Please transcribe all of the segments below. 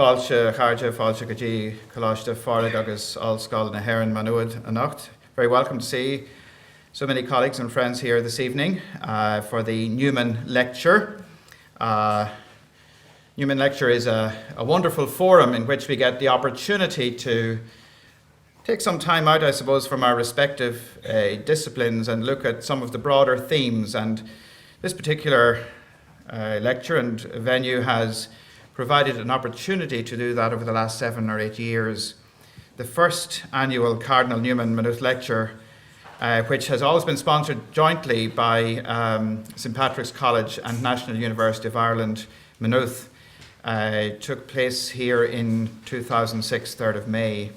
Fáilte, Chairde, Fáilte go dtí, Coláiste, Fáilte agus Allscoil na hÉireann Maynooth anocht. Very welcome to see so many colleagues and friends here this evening for the Newman Lecture. Newman Lecture is a wonderful forum in which we get the opportunity to take some time out, I suppose, from our respective disciplines and look at some of the broader themes. And this particular lecture and venue has provided an opportunity to do that over the last 7 or 8 years. The first annual Cardinal Newman Maynooth Lecture, which has always been sponsored jointly by St Patrick's College and National University of Ireland, Maynooth, took place here in 2006, 3rd of May,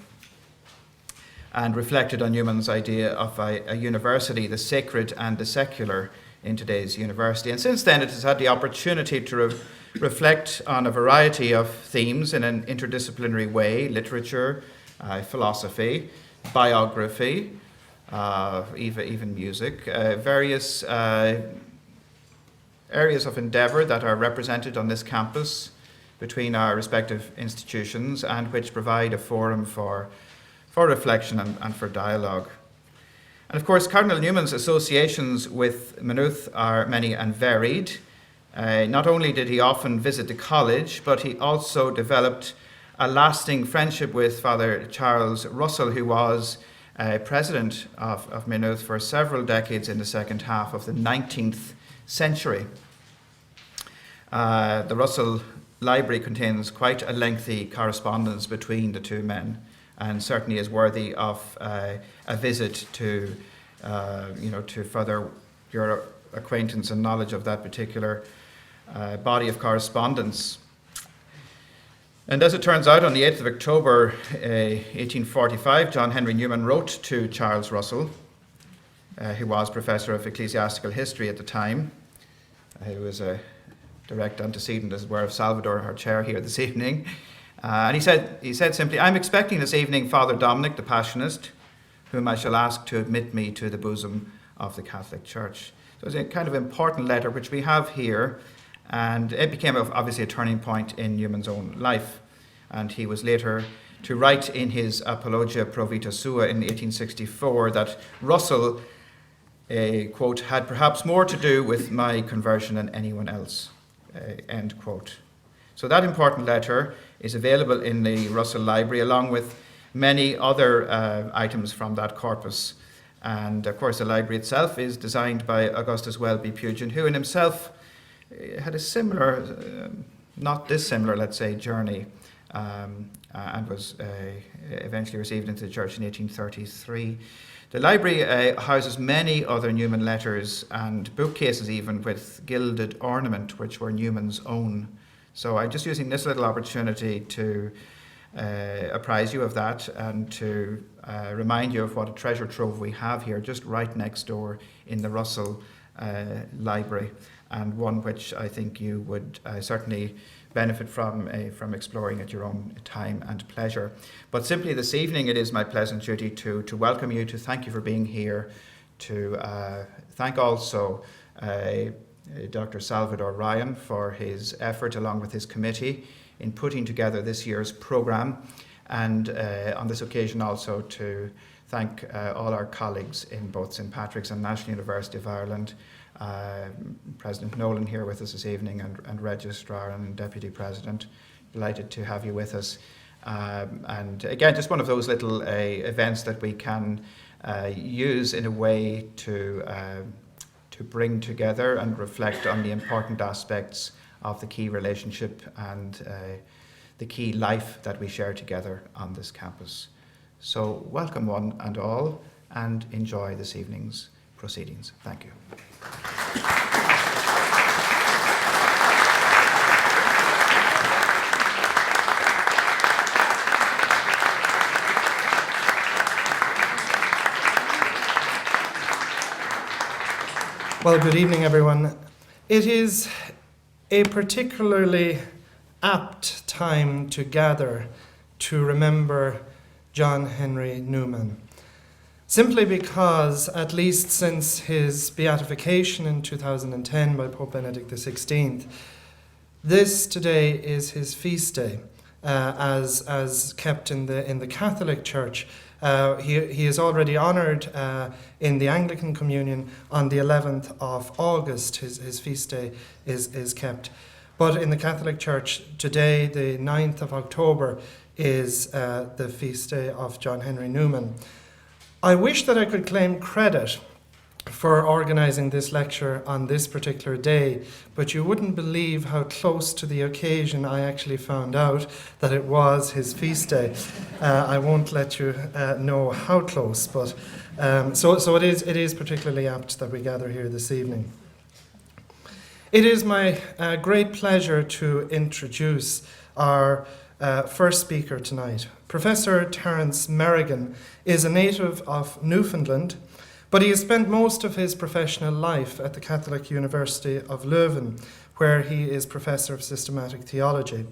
and reflected on Newman's idea of a university, the sacred and the secular, in today's university. And since then, it has had the opportunity to reflect on a variety of themes in an interdisciplinary way: literature, philosophy, biography, even music, various areas of endeavour that are represented on this campus between our respective institutions, and which provide a forum for reflection and for dialogue. And of course, Cardinal Newman's associations with Maynooth are many and varied. Not only did he often visit the college, but he also developed a lasting friendship with Father Charles Russell, who was president of Maynooth for several decades in the second half of the 19th century. The Russell Library contains quite a lengthy correspondence between the two men, and certainly is worthy of a visit to further your acquaintance and knowledge of that particular body of correspondence. And as it turns out, on the 8th of October 1845, John Henry Newman wrote to Charles Russell, who was Professor of Ecclesiastical History at the time, who was a direct antecedent, as it were, of Salvador, our chair here this evening. And he said simply, "I'm expecting this evening Father Dominic, the Passionist, whom I shall ask to admit me to the bosom of the Catholic Church." So it's a kind of important letter which we have here, and it became obviously a turning point in Newman's own life. And he was later to write in his Apologia Pro Vita Sua in 1864 that Russell, quote, "had perhaps more to do with my conversion than anyone else," end quote. So that important letter is available in the Russell Library, along with many other items from that corpus. And of course, the library itself is designed by Augustus Welby Pugin, who in himself had a similar, not dissimilar, let's say, journey, and was eventually received into the church in 1833. The library houses many other Newman letters and bookcases even with gilded ornament, which were Newman's own. So I'm just using this little opportunity to apprise you of that and to remind you of what a treasure trove we have here just right next door in the Russell Library, and one which I think you would certainly benefit from exploring at your own time and pleasure. But simply this evening, it is my pleasant duty to welcome you, to thank you for being here, to thank also Dr. Salvador Ryan for his effort along with his committee in putting together this year's programme, and on this occasion also to thank all our colleagues in both St Patrick's and National University of Ireland, President Nolan here with us this evening, and Registrar and Deputy President. Delighted to have you with us. And again, just one of those little events that we can use in a way to bring together and reflect on the important aspects of the key relationship and the key life that we share together on this campus. So welcome one and all, and enjoy this evening's proceedings. Thank you. Well, good evening, everyone. It is a particularly apt time to gather to remember John Henry Newman, simply because, at least since his beatification in 2010 by Pope Benedict XVI, this today is his feast day, as kept in the Catholic Church. He is already honoured in the Anglican Communion on the 11th of August. His feast day is kept. But in the Catholic Church today, the 9th of October, is the feast day of John Henry Newman. I wish that I could claim credit for organising this lecture on this particular day, but you wouldn't believe how close to the occasion I actually found out that it was his feast day. I won't let you know how close, but so it is particularly apt that we gather here this evening. It is my great pleasure to introduce our first speaker tonight. Professor Terrence Merrigan is a native of Newfoundland, but he has spent most of his professional life at the Catholic University of Leuven, where he is Professor of Systematic Theology.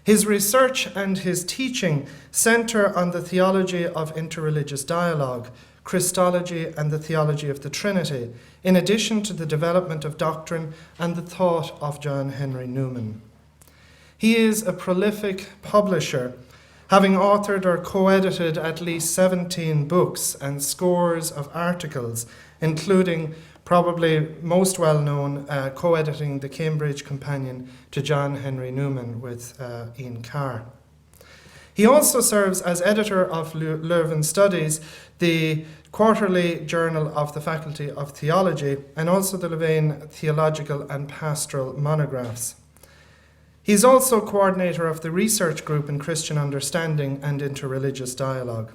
His research and his teaching centre on the theology of interreligious dialogue, Christology and the theology of the Trinity, in addition to the development of doctrine and the thought of John Henry Newman. He is a prolific publisher, having authored or co-edited at least 17 books and scores of articles, including, probably most well-known, co-editing the Cambridge Companion to John Henry Newman with Ian Carr. He also serves as editor of Leuven Studies, the quarterly journal of the Faculty of Theology, and also the Leuven Theological and Pastoral Monographs. He is also coordinator of the research group in Christian Understanding and Interreligious Dialogue.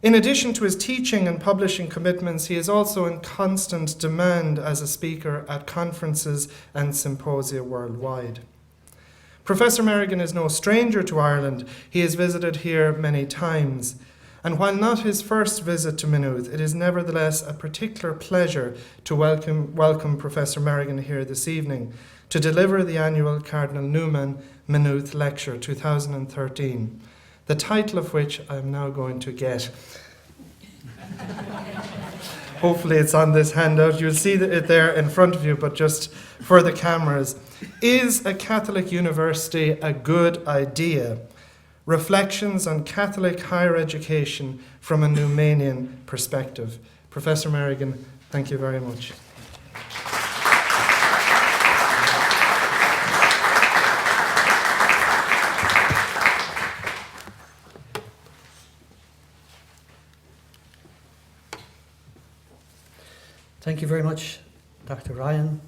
In addition to his teaching and publishing commitments, he is also in constant demand as a speaker at conferences and symposia worldwide. Professor Merrigan is no stranger to Ireland. He has visited here many times. And while not his first visit to Maynooth, it is nevertheless a particular pleasure to welcome Professor Merrigan here this evening to deliver the annual Cardinal Newman Maynooth Lecture 2013, the title of which I'm now going to get. Hopefully it's on this handout. You'll see it there in front of you, but just for the cameras. Is a Catholic university a good idea? Reflections on Catholic higher education from a Newmanian perspective. Professor Merrigan, thank you very much. Thank you very much, Dr. Ryan.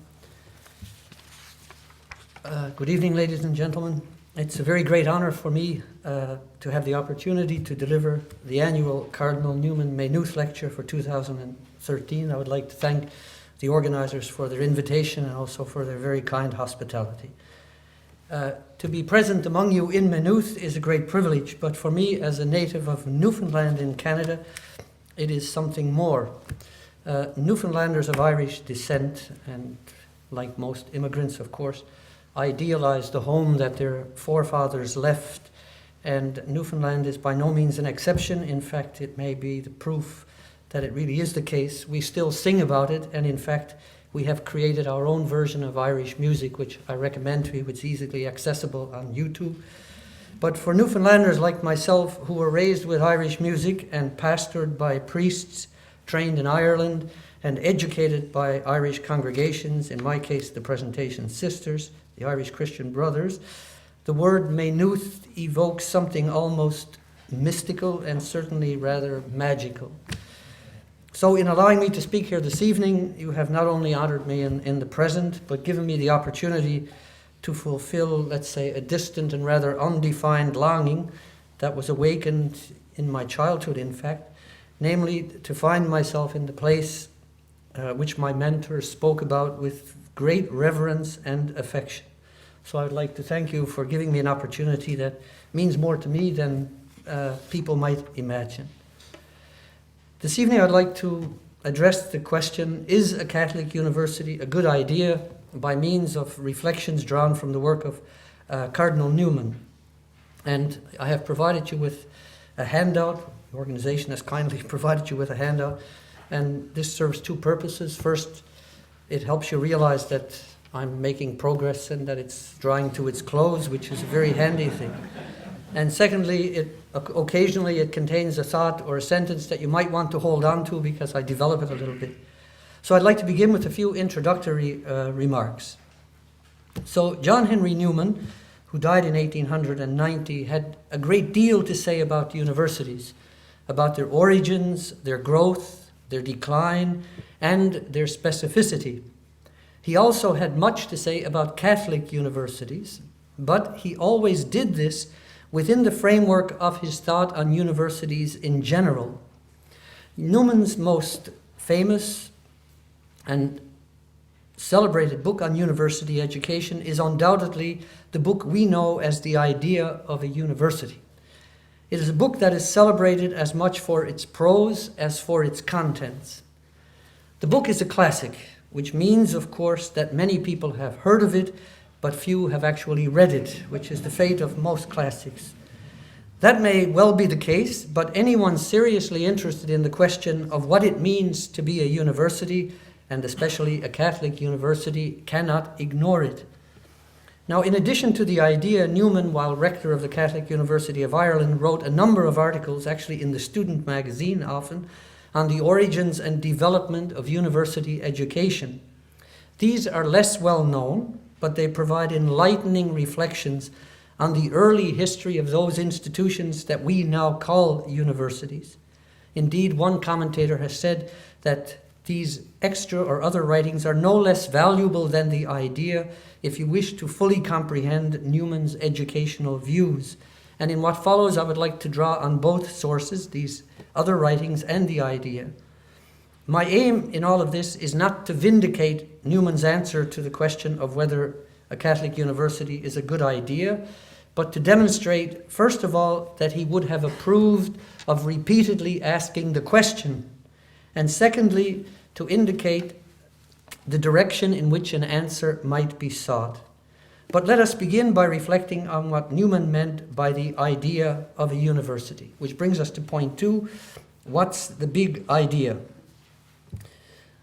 Good evening, ladies and gentlemen. It's a very great honor for me to have the opportunity to deliver the annual Cardinal Newman Maynooth Lecture for 2013. I would like to thank the organizers for their invitation and also for their very kind hospitality. To be present among you in Maynooth is a great privilege, but for me, as a native of Newfoundland in Canada, it is something more. Newfoundlanders of Irish descent, and like most immigrants, of course, idealize the home that their forefathers left, and Newfoundland is by no means an exception. In fact, it may be the proof that it really is the case. We still sing about it, and in fact, we have created our own version of Irish music, which I recommend to you. It's easily accessible on YouTube. But for Newfoundlanders like myself, who were raised with Irish music and pastored by priests trained in Ireland and educated by Irish congregations, in my case the Presentation Sisters, the Irish Christian Brothers, the word Maynooth evokes something almost mystical and certainly rather magical. So in allowing me to speak here this evening, you have not only honored me in the present, but given me the opportunity to fulfill, let's say, a distant and rather undefined longing that was awakened in my childhood, in fact, namely to find myself in the place which my mentors spoke about with great reverence and affection. So I would like to thank you for giving me an opportunity that means more to me than people might imagine. This evening I'd like to address the question, is a Catholic university a good idea, by means of reflections drawn from the work of Cardinal Newman. And I have provided you with a handout. The organization has kindly provided you with a handout, and this serves two purposes. First, it helps you realize that I'm making progress and that it's drawing to its close, which is a very handy thing. And secondly, occasionally it contains a thought or a sentence that you might want to hold on to because I develop it a little bit. So I'd like to begin with a few introductory remarks. So John Henry Newman, who died in 1890, had a great deal to say about universities, about their origins, their growth, their decline, and their specificity. He also had much to say about Catholic universities, but he always did this within the framework of his thought on universities in general. Newman's most famous and celebrated book on university education is undoubtedly the book we know as The Idea of a University. It is a book that is celebrated as much for its prose as for its contents. The book is a classic, which means, of course, that many people have heard of it, but few have actually read it, which is the fate of most classics. That may well be the case, but anyone seriously interested in the question of what it means to be a university, and especially a Catholic university, cannot ignore it. Now, in addition to The Idea, Newman, while rector of the Catholic University of Ireland, wrote a number of articles, actually in the student magazine often, on the origins and development of university education. These are less well known, but they provide enlightening reflections on the early history of those institutions that we now call universities. Indeed, one commentator has said that these extra or other writings are no less valuable than The Idea if you wish to fully comprehend Newman's educational views. And in what follows, I would like to draw on both sources, these other writings and The Idea. My aim in all of this is not to vindicate Newman's answer to the question of whether a Catholic university is a good idea, but to demonstrate, first of all, that he would have approved of repeatedly asking the question, and secondly, to indicate the direction in which an answer might be sought. But let us begin by reflecting on what Newman meant by the idea of a university, which brings us to point 2. What's the big idea?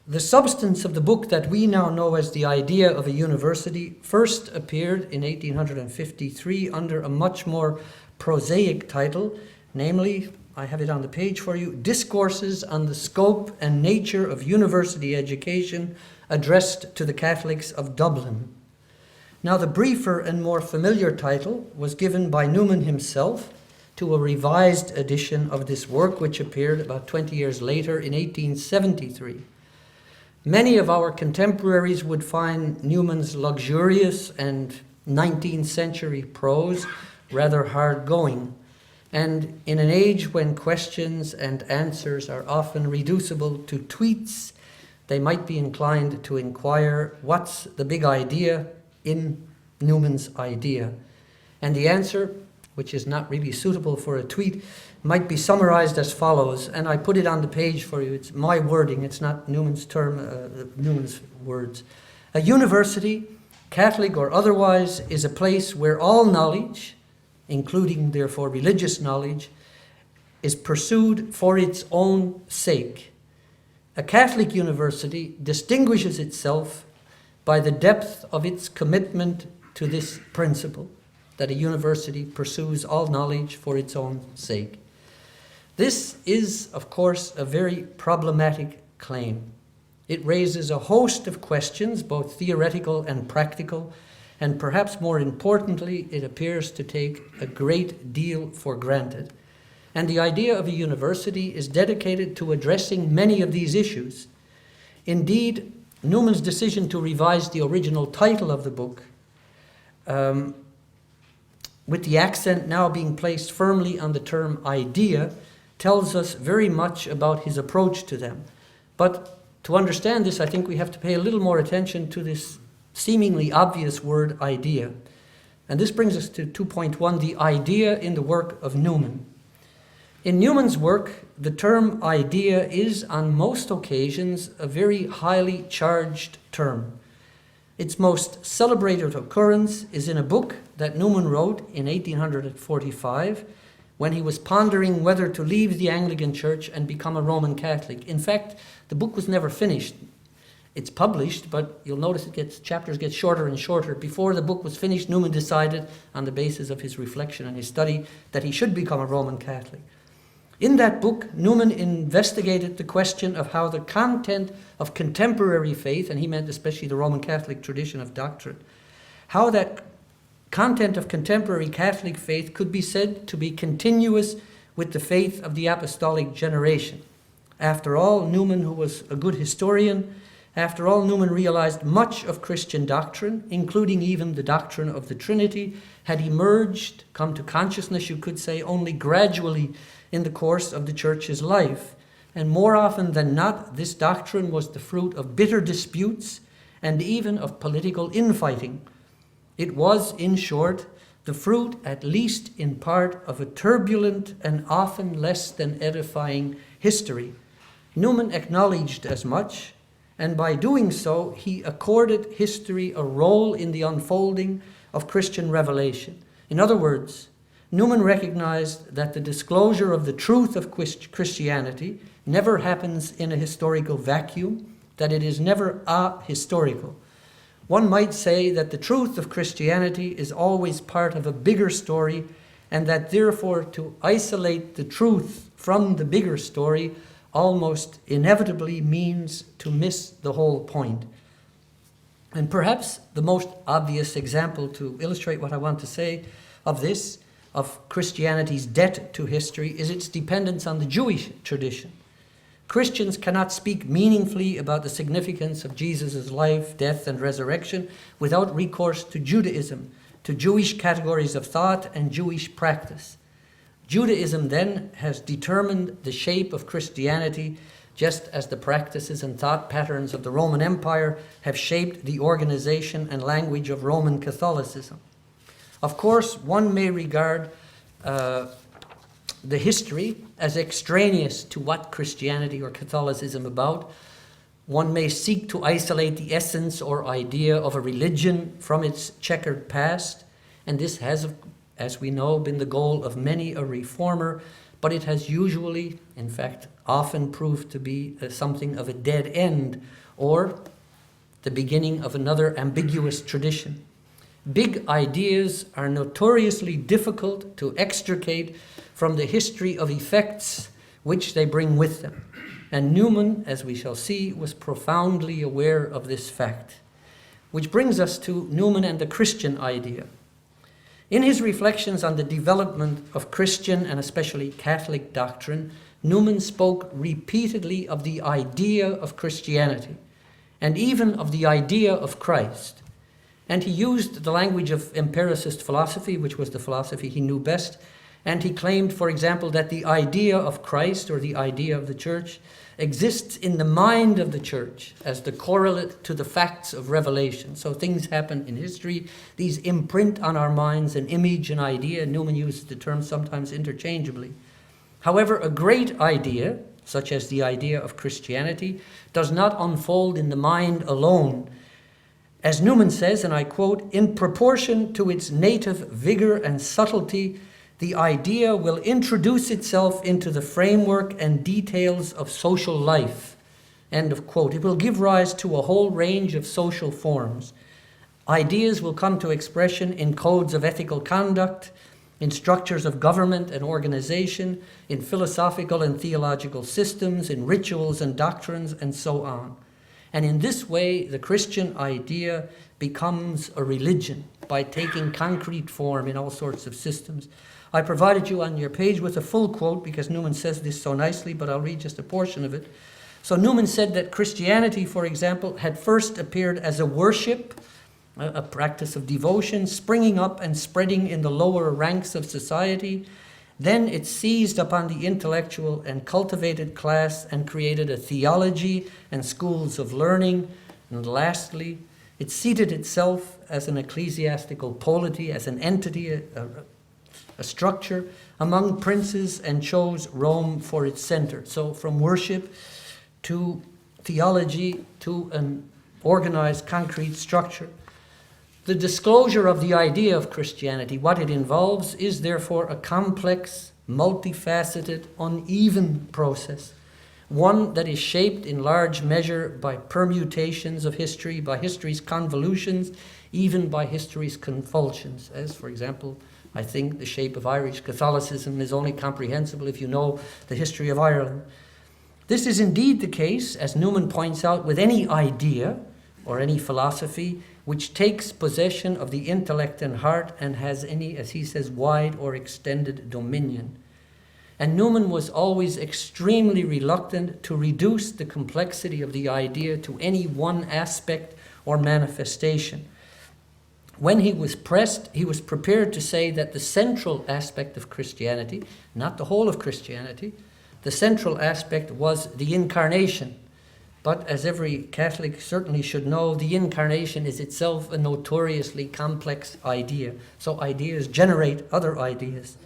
The substance of the book that we now know as The Idea of a University first appeared in 1853 under a much more prosaic title, namely, I have it on the page for you, Discourses on the Scope and Nature of University Education, addressed to the Catholics of Dublin. Now, the briefer and more familiar title was given by Newman himself to a revised edition of this work, which appeared about 20 years later in 1873. Many of our contemporaries would find Newman's luxurious and 19th century prose rather hard-going. And in an age when questions and answers are often reducible to tweets, they might be inclined to inquire, what's the big idea in Newman's idea? And the answer, which is not really suitable for a tweet, might be summarized as follows, and I put it on the page for you. It's my wording, it's not Newman's term, Newman's words. A university, Catholic or otherwise, is a place where all knowledge, including therefore religious knowledge, is pursued for its own sake. A Catholic university distinguishes itself by the depth of its commitment to this principle, that a university pursues all knowledge for its own sake. This is, of course, a very problematic claim. It raises a host of questions, both theoretical and practical, and perhaps more importantly, it appears to take a great deal for granted. And the idea of a university is dedicated to addressing many of these issues. Indeed, Newman's decision to revise the original title of the book, with the accent now being placed firmly on the term idea, tells us very much about his approach to them. But to understand this, I think we have to pay a little more attention to this seemingly obvious word idea. And this brings us to 2.1, the idea in the work of Newman. In Newman's work, the term idea is on most occasions a very highly charged term. Its most celebrated occurrence is in a book that Newman wrote in 1845 when he was pondering whether to leave the Anglican Church and become a Roman Catholic. In fact, the book was never finished. It's published, but you'll notice chapters get shorter and shorter. Before the book was finished, Newman decided, on the basis of his reflection and his study, that he should become a Roman Catholic. In that book, Newman investigated the question of how the content of contemporary faith, and he meant especially the Roman Catholic tradition of doctrine, how that content of contemporary Catholic faith could be said to be continuous with the faith of the apostolic generation. After all, Newman, who was a good historian, Newman realized much of Christian doctrine, including even the doctrine of the Trinity, had emerged, come to consciousness, you could say, only gradually in the course of the Church's life. And more often than not, this doctrine was the fruit of bitter disputes and even of political infighting. It was, in short, the fruit, at least in part, of a turbulent and often less than edifying history. Newman acknowledged as much, and by doing so, he accorded history a role in the unfolding of Christian revelation. In other words, Newman recognized that the disclosure of the truth of Christianity never happens in a historical vacuum, that it is never ahistorical. One might say that the truth of Christianity is always part of a bigger story, and that therefore to isolate the truth from the bigger story almost inevitably means to miss the whole point. And perhaps the most obvious example to illustrate what I want to say of this, of Christianity's debt to history, is its dependence on the Jewish tradition. Christians cannot speak meaningfully about the significance of Jesus' life, death, and resurrection without recourse to Judaism, to Jewish categories of thought and Jewish practice. Judaism then has determined the shape of Christianity, just as the practices and thought patterns of the Roman Empire have shaped the organization and language of Roman Catholicism. Of course, one may regard the history as extraneous to what Christianity or Catholicism about. One may seek to isolate the essence or idea of a religion from its checkered past, and this has, as we know, been the goal of many a reformer, but it has usually, in fact, often proved to be something of a dead end, or the beginning of another ambiguous tradition. Big ideas are notoriously difficult to extricate from the history of effects which they bring with them. And Newman, as we shall see, was profoundly aware of this fact. Which brings us to Newman and the Christian idea. In his reflections on the development of Christian and especially Catholic doctrine, Newman spoke repeatedly of the idea of Christianity and even of the idea of Christ. And he used the language of empiricist philosophy, which was the philosophy he knew best, and he claimed, for example, that the idea of Christ or the idea of the Church exists in the mind of the Church as the correlate to the facts of revelation. So things happen in history, these imprint on our minds an image, an idea. Newman uses the term sometimes interchangeably. However, a great idea, such as the idea of Christianity, does not unfold in the mind alone. As Newman says, and I quote, "In proportion to its native vigor and subtlety, the idea will introduce itself into the framework and details of social life." End of quote. It will give rise to a whole range of social forms. Ideas will come to expression in codes of ethical conduct, in structures of government and organization, in philosophical and theological systems, in rituals and doctrines, and so on. And in this way, the Christian idea becomes a religion by taking concrete form in all sorts of systems. I provided you on your page with a full quote because Newman says this so nicely, but I'll read just a portion of it. So Newman said that Christianity, for example, had first appeared as a worship, a practice of devotion, springing up and spreading in the lower ranks of society. Then it seized upon the intellectual and cultivated class and created a theology and schools of learning. And lastly, it seated itself as an ecclesiastical polity, as an entity, a structure among princes, and chose Rome for its center. So from worship to theology to an organized concrete structure. The disclosure of the idea of Christianity, what it involves, is therefore a complex, multifaceted, uneven process, one that is shaped in large measure by permutations of history, by history's convolutions, even by history's convulsions, as, for example, I think the shape of Irish Catholicism is only comprehensible if you know the history of Ireland. This is indeed the case, as Newman points out, with any idea or any philosophy which takes possession of the intellect and heart and has any, as he says, wide or extended dominion. And Newman was always extremely reluctant to reduce the complexity of the idea to any one aspect or manifestation. When he was pressed, he was prepared to say that the central aspect of Christianity, not the whole of Christianity, the central aspect was the incarnation. But as every Catholic certainly should know, the incarnation is itself a notoriously complex idea. So ideas generate other ideas.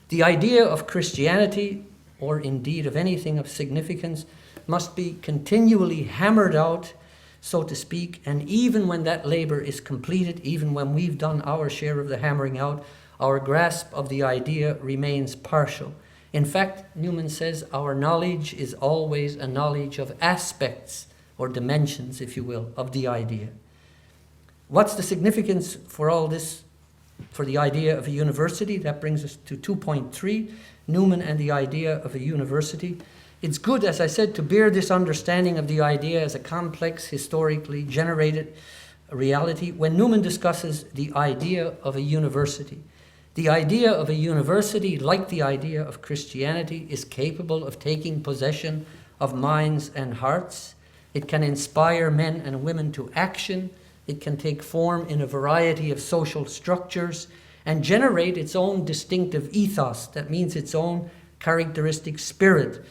The idea of Christianity, or indeed of anything of significance, must be continually hammered out, so to speak, and even when that labor is completed, even when we've done our share of the hammering out, our grasp of the idea remains partial. In fact, Newman says our knowledge is always a knowledge of aspects, or dimensions, if you will, of the idea. What's the significance for all this, for the idea of a university? That brings us to 2.3, Newman and the idea of a university. It's good, as I said, to bear this understanding of the idea as a complex, historically generated reality when Newman discusses the idea of a university. The idea of a university, like the idea of Christianity, is capable of taking possession of minds and hearts. It can inspire men and women to action. It can take form in a variety of social structures and generate its own distinctive ethos. That means its own characteristic spirit.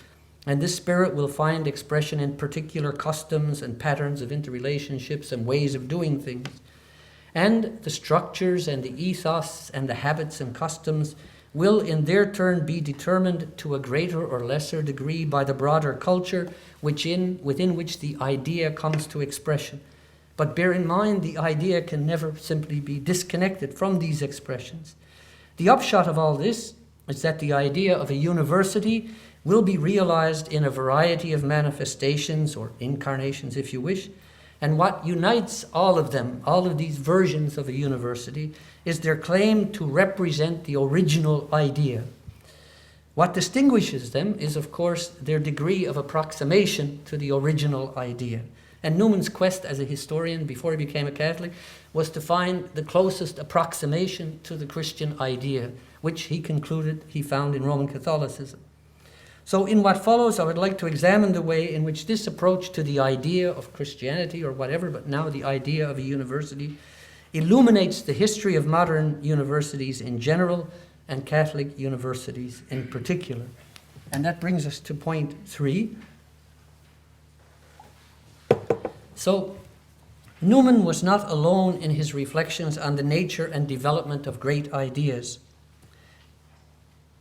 And this spirit will find expression in particular customs and patterns of interrelationships and ways of doing things. And the structures and the ethos and the habits and customs will in their turn be determined to a greater or lesser degree by the broader culture within which the idea comes to expression. But bear in mind, the idea can never simply be disconnected from these expressions. The upshot of all this is that the idea of a university will be realized in a variety of manifestations, or incarnations if you wish, and what unites all of them, all of these versions of a university, is their claim to represent the original idea. What distinguishes them is, of course, their degree of approximation to the original idea. And Newman's quest as a historian before he became a Catholic was to find the closest approximation to the Christian idea, which he concluded he found in Roman Catholicism. So in what follows, I would like to examine the way in which this approach to the idea of Christianity, or whatever, but now the idea of a university, illuminates the history of modern universities in general and Catholic universities in particular. And that brings us to point 3. So, Newman was not alone in his reflections on the nature and development of great ideas.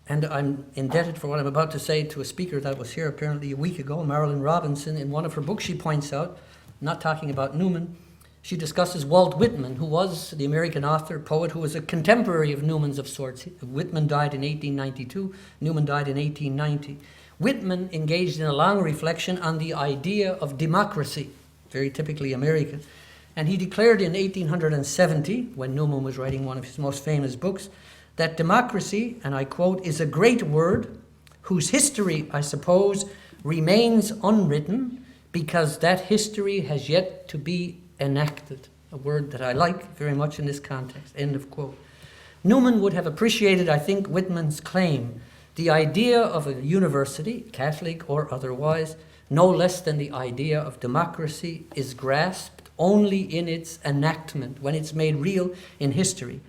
And I'm indebted for what I'm about to say to a speaker that was here apparently a week ago, Marilyn Robinson. In one of her books she points out, not talking about Newman, she discusses Walt Whitman, who was the American author, poet, who was a contemporary of Newman's of sorts. Whitman died in 1892, Newman died in 1890. Whitman engaged in a long reflection on the idea of democracy, very typically American. And he declared in 1870, when Newman was writing one of his most famous books, that democracy, and I quote, is a great word whose history, I suppose, remains unwritten because that history has yet to be enacted. A word that I like very much in this context, end of quote. Newman would have appreciated, I think, Whitman's claim. The idea of a university, Catholic or otherwise, no less than the idea of democracy, is grasped only in its enactment, when it's made real in history.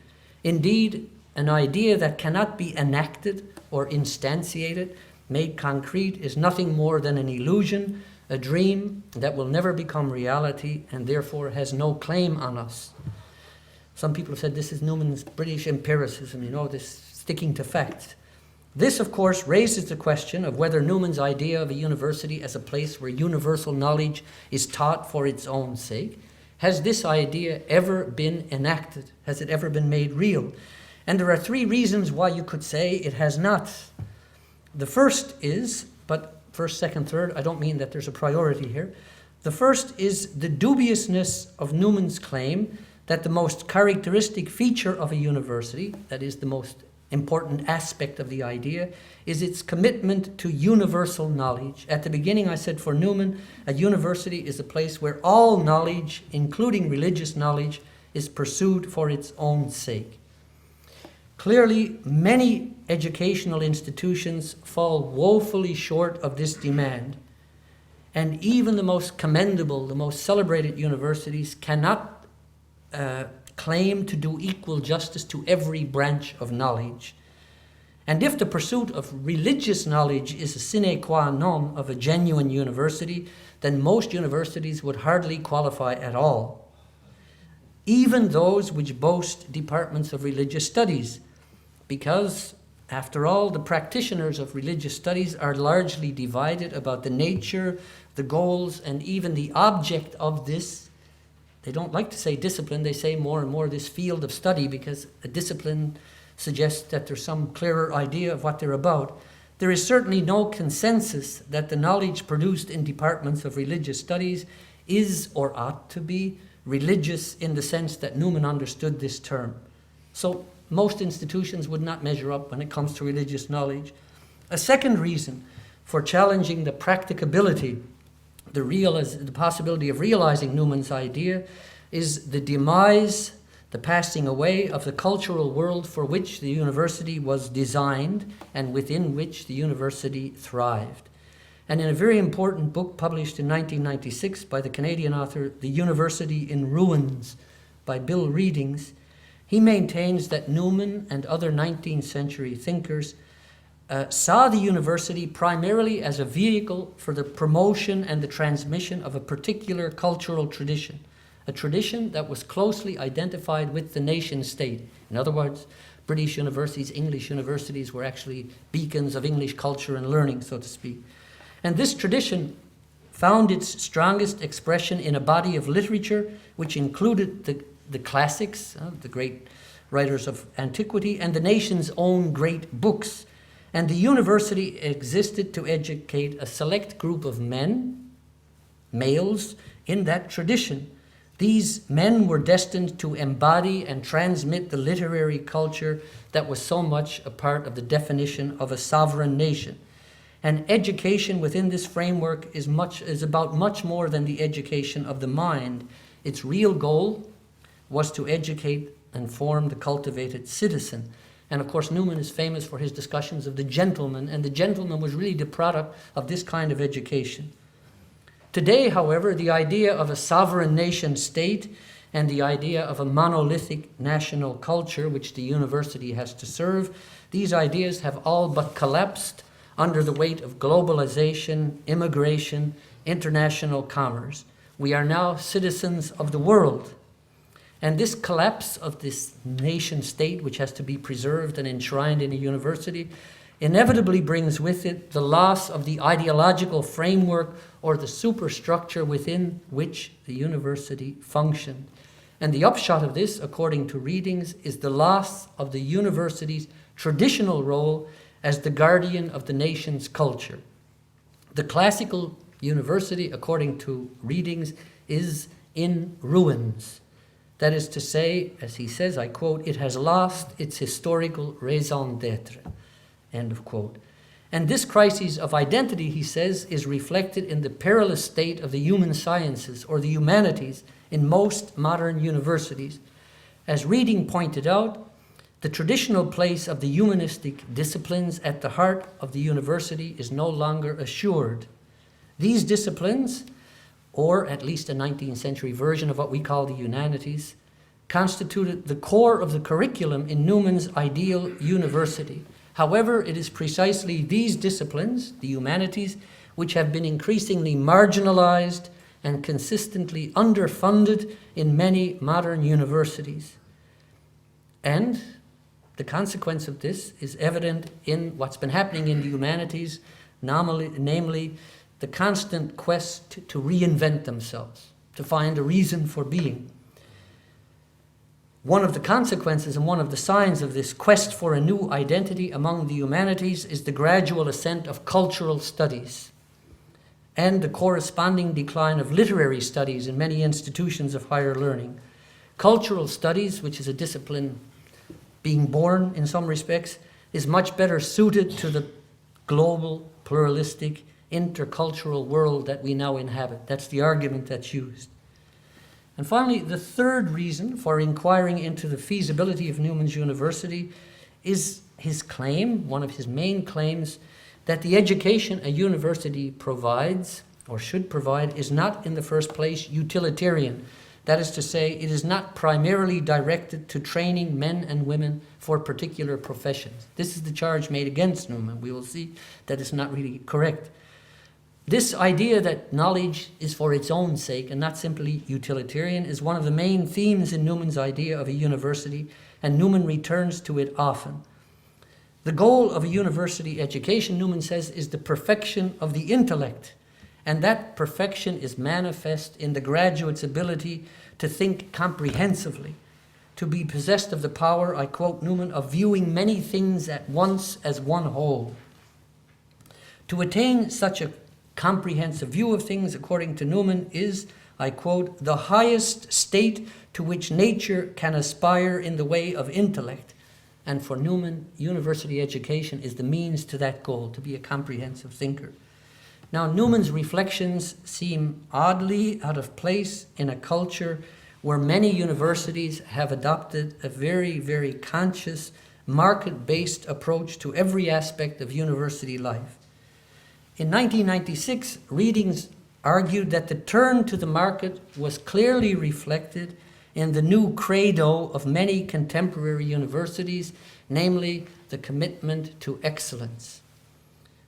Indeed, an idea that cannot be enacted or instantiated, made concrete, is nothing more than an illusion, a dream that will never become reality and therefore has no claim on us. Some people have said this is Newman's British empiricism, this sticking to facts. This, of course, raises the question of whether Newman's idea of a university as a place where universal knowledge is taught for its own sake, has this idea ever been enacted? Has it ever been made real? And there are 3 reasons why you could say it has not. The first is, but first, second, third. I don't mean that there's a priority here. The first is the dubiousness of Newman's claim that the most characteristic feature of a university, that is the most important aspect of the idea, is its commitment to universal knowledge. At the beginning I said for Newman, a university is a place where all knowledge, including religious knowledge, is pursued for its own sake. Clearly, many educational institutions fall woefully short of this demand, and even the most commendable, the most celebrated universities cannot claim to do equal justice to every branch of knowledge. And if the pursuit of religious knowledge is a sine qua non of a genuine university, then most universities would hardly qualify at all. Even those which boast departments of religious studies, because, after all, the practitioners of religious studies are largely divided about the nature, the goals, and even the object of this. They don't like to say discipline, they say more and more this field of study, because a discipline suggests that there's some clearer idea of what they're about. There is certainly no consensus that the knowledge produced in departments of religious studies is or ought to be religious in the sense that Newman understood this term. So most institutions would not measure up when it comes to religious knowledge. A second reason for challenging the practicability, the possibility of realizing Newman's idea, is the demise, the passing away of the cultural world for which the university was designed and within which the university thrived. And in a very important book published in 1996 by the Canadian author, The University in Ruins, by Bill Readings, he maintains that Newman and other 19th century thinkers saw the university primarily as a vehicle for the promotion and the transmission of a particular cultural tradition, a tradition that was closely identified with the nation state. In other words, British universities, English universities were actually beacons of English culture and learning, so to speak. And this tradition found its strongest expression in a body of literature which included the classics, the great writers of antiquity, and the nation's own great books. And the university existed to educate a select group of men, males, in that tradition. These men were destined to embody and transmit the literary culture that was so much a part of the definition of a sovereign nation. And education within this framework is about much more than the education of the mind. Its real goal was to educate and form the cultivated citizen. And of course, Newman is famous for his discussions of the gentleman, and the gentleman was really the product of this kind of education. Today, however, the idea of a sovereign nation state and the idea of a monolithic national culture which the university has to serve, these ideas have all but collapsed under the weight of globalization, immigration, international commerce. We are now citizens of the world. And this collapse of this nation state, which has to be preserved and enshrined in a university, inevitably brings with it the loss of the ideological framework or the superstructure within which the university functioned. And the upshot of this, according to Readings, is the loss of the university's traditional role as the guardian of the nation's culture. The classical university, according to Readings, is in ruins. That is to say, as he says, I quote, "It has lost its historical raison d'etre," end of quote. And this crisis of identity, he says, is reflected in the perilous state of the human sciences or the humanities in most modern universities. As Reading pointed out, the traditional place of the humanistic disciplines at the heart of the university is no longer assured. These disciplines, or at least a 19th century version of what we call the humanities, constituted the core of the curriculum in Newman's ideal university. However, it is precisely these disciplines, the humanities, which have been increasingly marginalized and consistently underfunded in many modern universities. And the consequence of this is evident in what's been happening in the humanities, namely the constant quest to reinvent themselves, to find a reason for being. One of the consequences and one of the signs of this quest for a new identity among the humanities is the gradual ascent of cultural studies. and the corresponding decline of literary studies in many institutions of higher learning. Cultural studies, which is a discipline being born in some respects, is much better suited to the global, pluralistic, intercultural world that we now inhabit. That's the argument that's used. And finally, the third reason for inquiring into the feasibility of Newman's University is his claim, one of his main claims, that the education a university provides, or should provide, is not in the first place utilitarian. That is to say, it is not primarily directed to training men and women for particular professions. This is the charge made against Newman. We will see that it's not really correct. This idea that knowledge is for its own sake and not simply utilitarian is one of the main themes in Newman's idea of a university, and Newman returns to it often. The goal of a university education, Newman says, is the perfection of the intellect, and that perfection is manifest in the graduate's ability to think comprehensively, to be possessed of the power, I quote Newman, of viewing many things at once as one whole. To attain such a comprehensive view of things, according to Newman, is, I quote, the highest state to which nature can aspire in the way of intellect. And for Newman, university education is the means to that goal, to be a comprehensive thinker. Now, Newman's reflections seem oddly out of place in a culture where many universities have adopted a very, very conscious, market-based approach to every aspect of university life. In 1996, readings argued that the turn to the market was clearly reflected in the new credo of many contemporary universities, namely the commitment to excellence.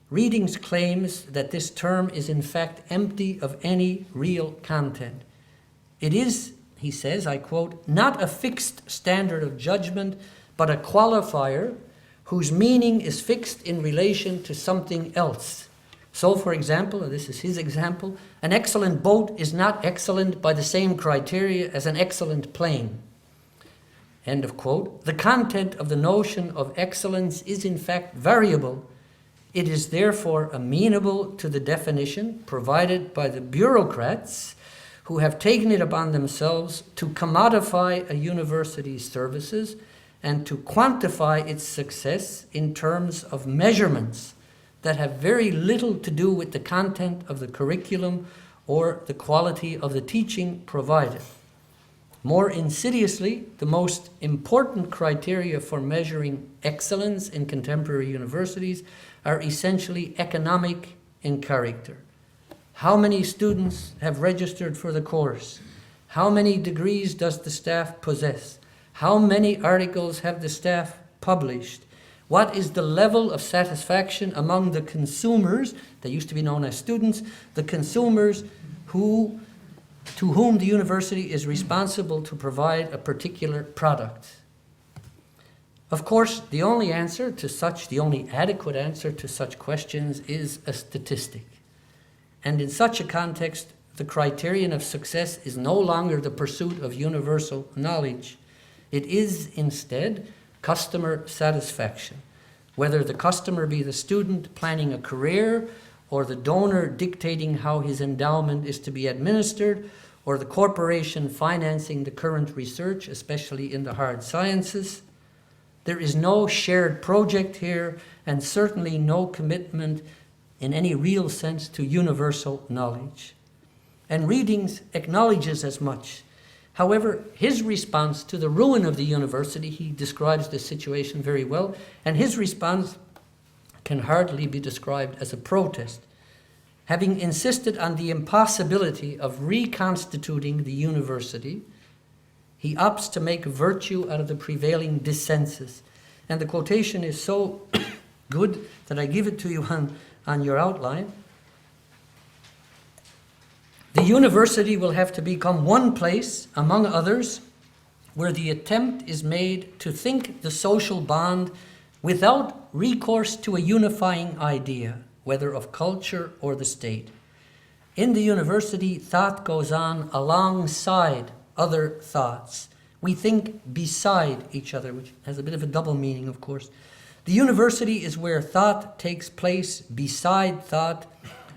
Readings claims that this term is in fact empty of any real content. It is, he says, I quote, not a fixed standard of judgment, but a qualifier whose meaning is fixed in relation to something else. So, for example, and this is his example, an excellent boat is not excellent by the same criteria as an excellent plane. End of quote. The content of the notion of excellence is in fact variable. It is therefore amenable to the definition provided by the bureaucrats who have taken it upon themselves to commodify a university's services and to quantify its success in terms of measurements that have very little to do with the content of the curriculum or the quality of the teaching provided. More insidiously, the most important criteria for measuring excellence in contemporary universities are essentially economic in character. How many students have registered for the course? How many degrees does the staff possess? How many articles have the staff published? What is the level of satisfaction among the consumers, they used to be known as students, the consumers to whom the university is responsible to provide a particular product? Of course, the only adequate answer to such questions is a statistic. And in such a context, the criterion of success is no longer the pursuit of universal knowledge. It is instead customer satisfaction, whether the customer be the student planning a career, or the donor dictating how his endowment is to be administered, or the corporation financing the current research, especially in the hard sciences. There is no shared project here, and certainly no commitment in any real sense to universal knowledge. And Readings acknowledges as much. However, his response to the ruin of the university, he describes the situation very well, and his response can hardly be described as a protest. Having insisted on the impossibility of reconstituting the university, he opts to make virtue out of the prevailing dissensus. And the quotation is so good that I give it to you on your outline. The university will have to become one place, among others, where the attempt is made to think the social bond without recourse to a unifying idea, whether of culture or the state. In the university, thought goes on alongside other thoughts. We think beside each other, which has a bit of a double meaning, of course. The university is where thought takes place beside thought,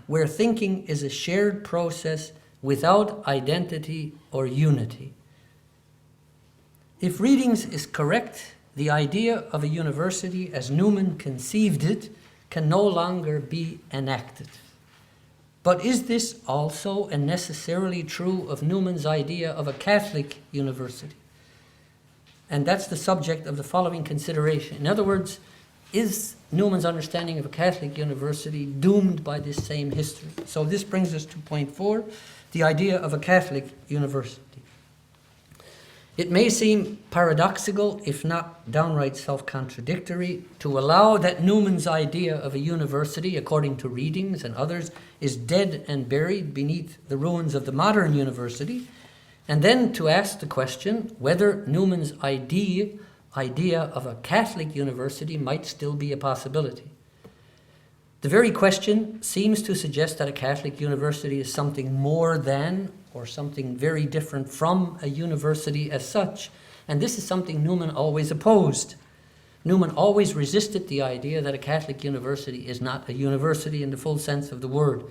where thinking is a shared process without identity or unity. If readings is correct, the idea of a university as Newman conceived it can no longer be enacted. But is this also and necessarily true of Newman's idea of a Catholic university? And that's the subject of the following consideration. In other words, is Newman's understanding of a Catholic university doomed by this same history? So this brings us to point 4, the idea of a Catholic university. It may seem paradoxical, if not downright self-contradictory, to allow that Newman's idea of a university, according to readings and others, is dead and buried beneath the ruins of the modern university, and then to ask the question whether Newman's idea of a Catholic university might still be a possibility. The very question seems to suggest that a Catholic university is something more than or something very different from a university as such. And this is something Newman always opposed. Newman always resisted the idea that a Catholic university is not a university in the full sense of the word.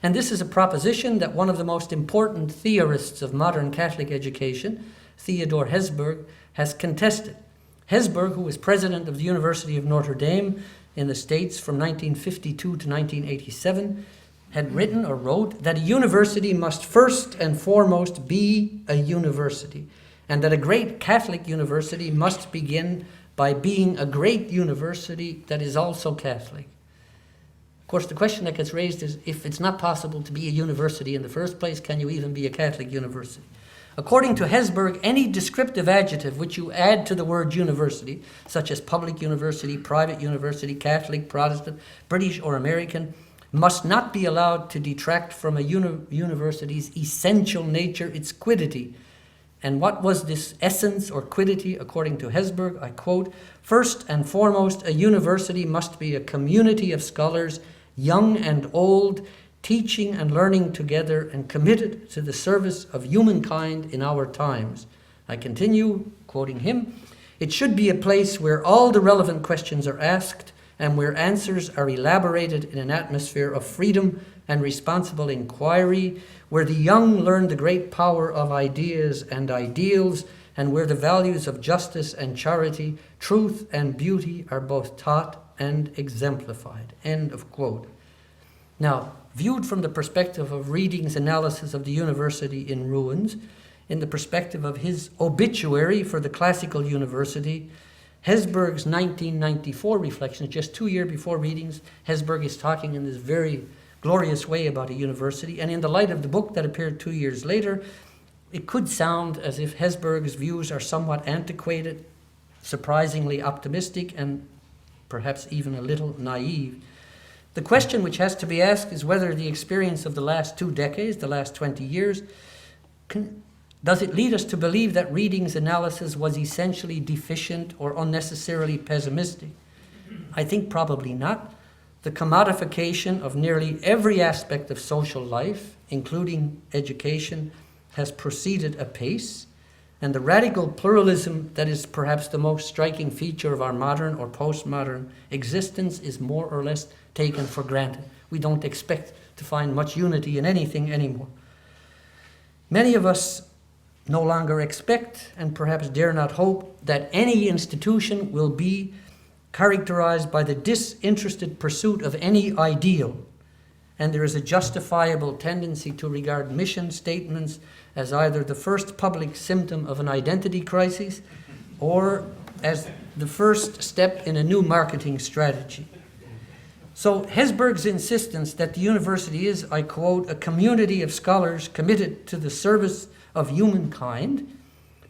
And this is a proposition that one of the most important theorists of modern Catholic education, Theodore Hesburgh, has contested. Hesburgh, who was president of the University of Notre Dame in the States from 1952 to 1987, had written or wrote that a university must first and foremost be a university, and that a great Catholic university must begin by being a great university that is also Catholic. Of course, the question that gets raised is, if it's not possible to be a university in the first place, can you even be a Catholic university? According to Hesburgh, any descriptive adjective which you add to the word university, such as public university, private university, Catholic, Protestant, British or American, must not be allowed to detract from a university's essential nature, its quiddity. And what was this essence or quiddity, according to Hesburgh? I quote, "First and foremost, a university must be a community of scholars, young and old, teaching and learning together and committed to the service of humankind in our times." I continue, quoting him, "It should be a place where all the relevant questions are asked and where answers are elaborated in an atmosphere of freedom and responsible inquiry, where the young learn the great power of ideas and ideals, and where the values of justice and charity, truth and beauty are both taught and exemplified." End of quote. Now, viewed from the perspective of Reading's analysis of the university in ruins, in the perspective of his obituary for the classical university, Hesburgh's 1994 reflections, just 2 years before Readings, Hesburgh is talking in this very glorious way about a university. And in the light of the book that appeared 2 years later, it could sound as if Hesburgh's views are somewhat antiquated, surprisingly optimistic, and perhaps even a little naive. The question which has to be asked is whether the experience of the last 2 decades, the last 20 years, does it lead us to believe that Reading's analysis was essentially deficient or unnecessarily pessimistic? I think probably not. The commodification of nearly every aspect of social life, including education, has proceeded apace, and the radical pluralism that is perhaps the most striking feature of our modern or postmodern existence is more or less taken for granted. We don't expect to find much unity in anything anymore. Many of us no longer expect, and perhaps dare not hope, that any institution will be characterized by the disinterested pursuit of any ideal. And there is a justifiable tendency to regard mission statements as either the first public symptom of an identity crisis or as the first step in a new marketing strategy. So Hesburgh's insistence that the university is, I quote, "a community of scholars committed to the service of humankind,"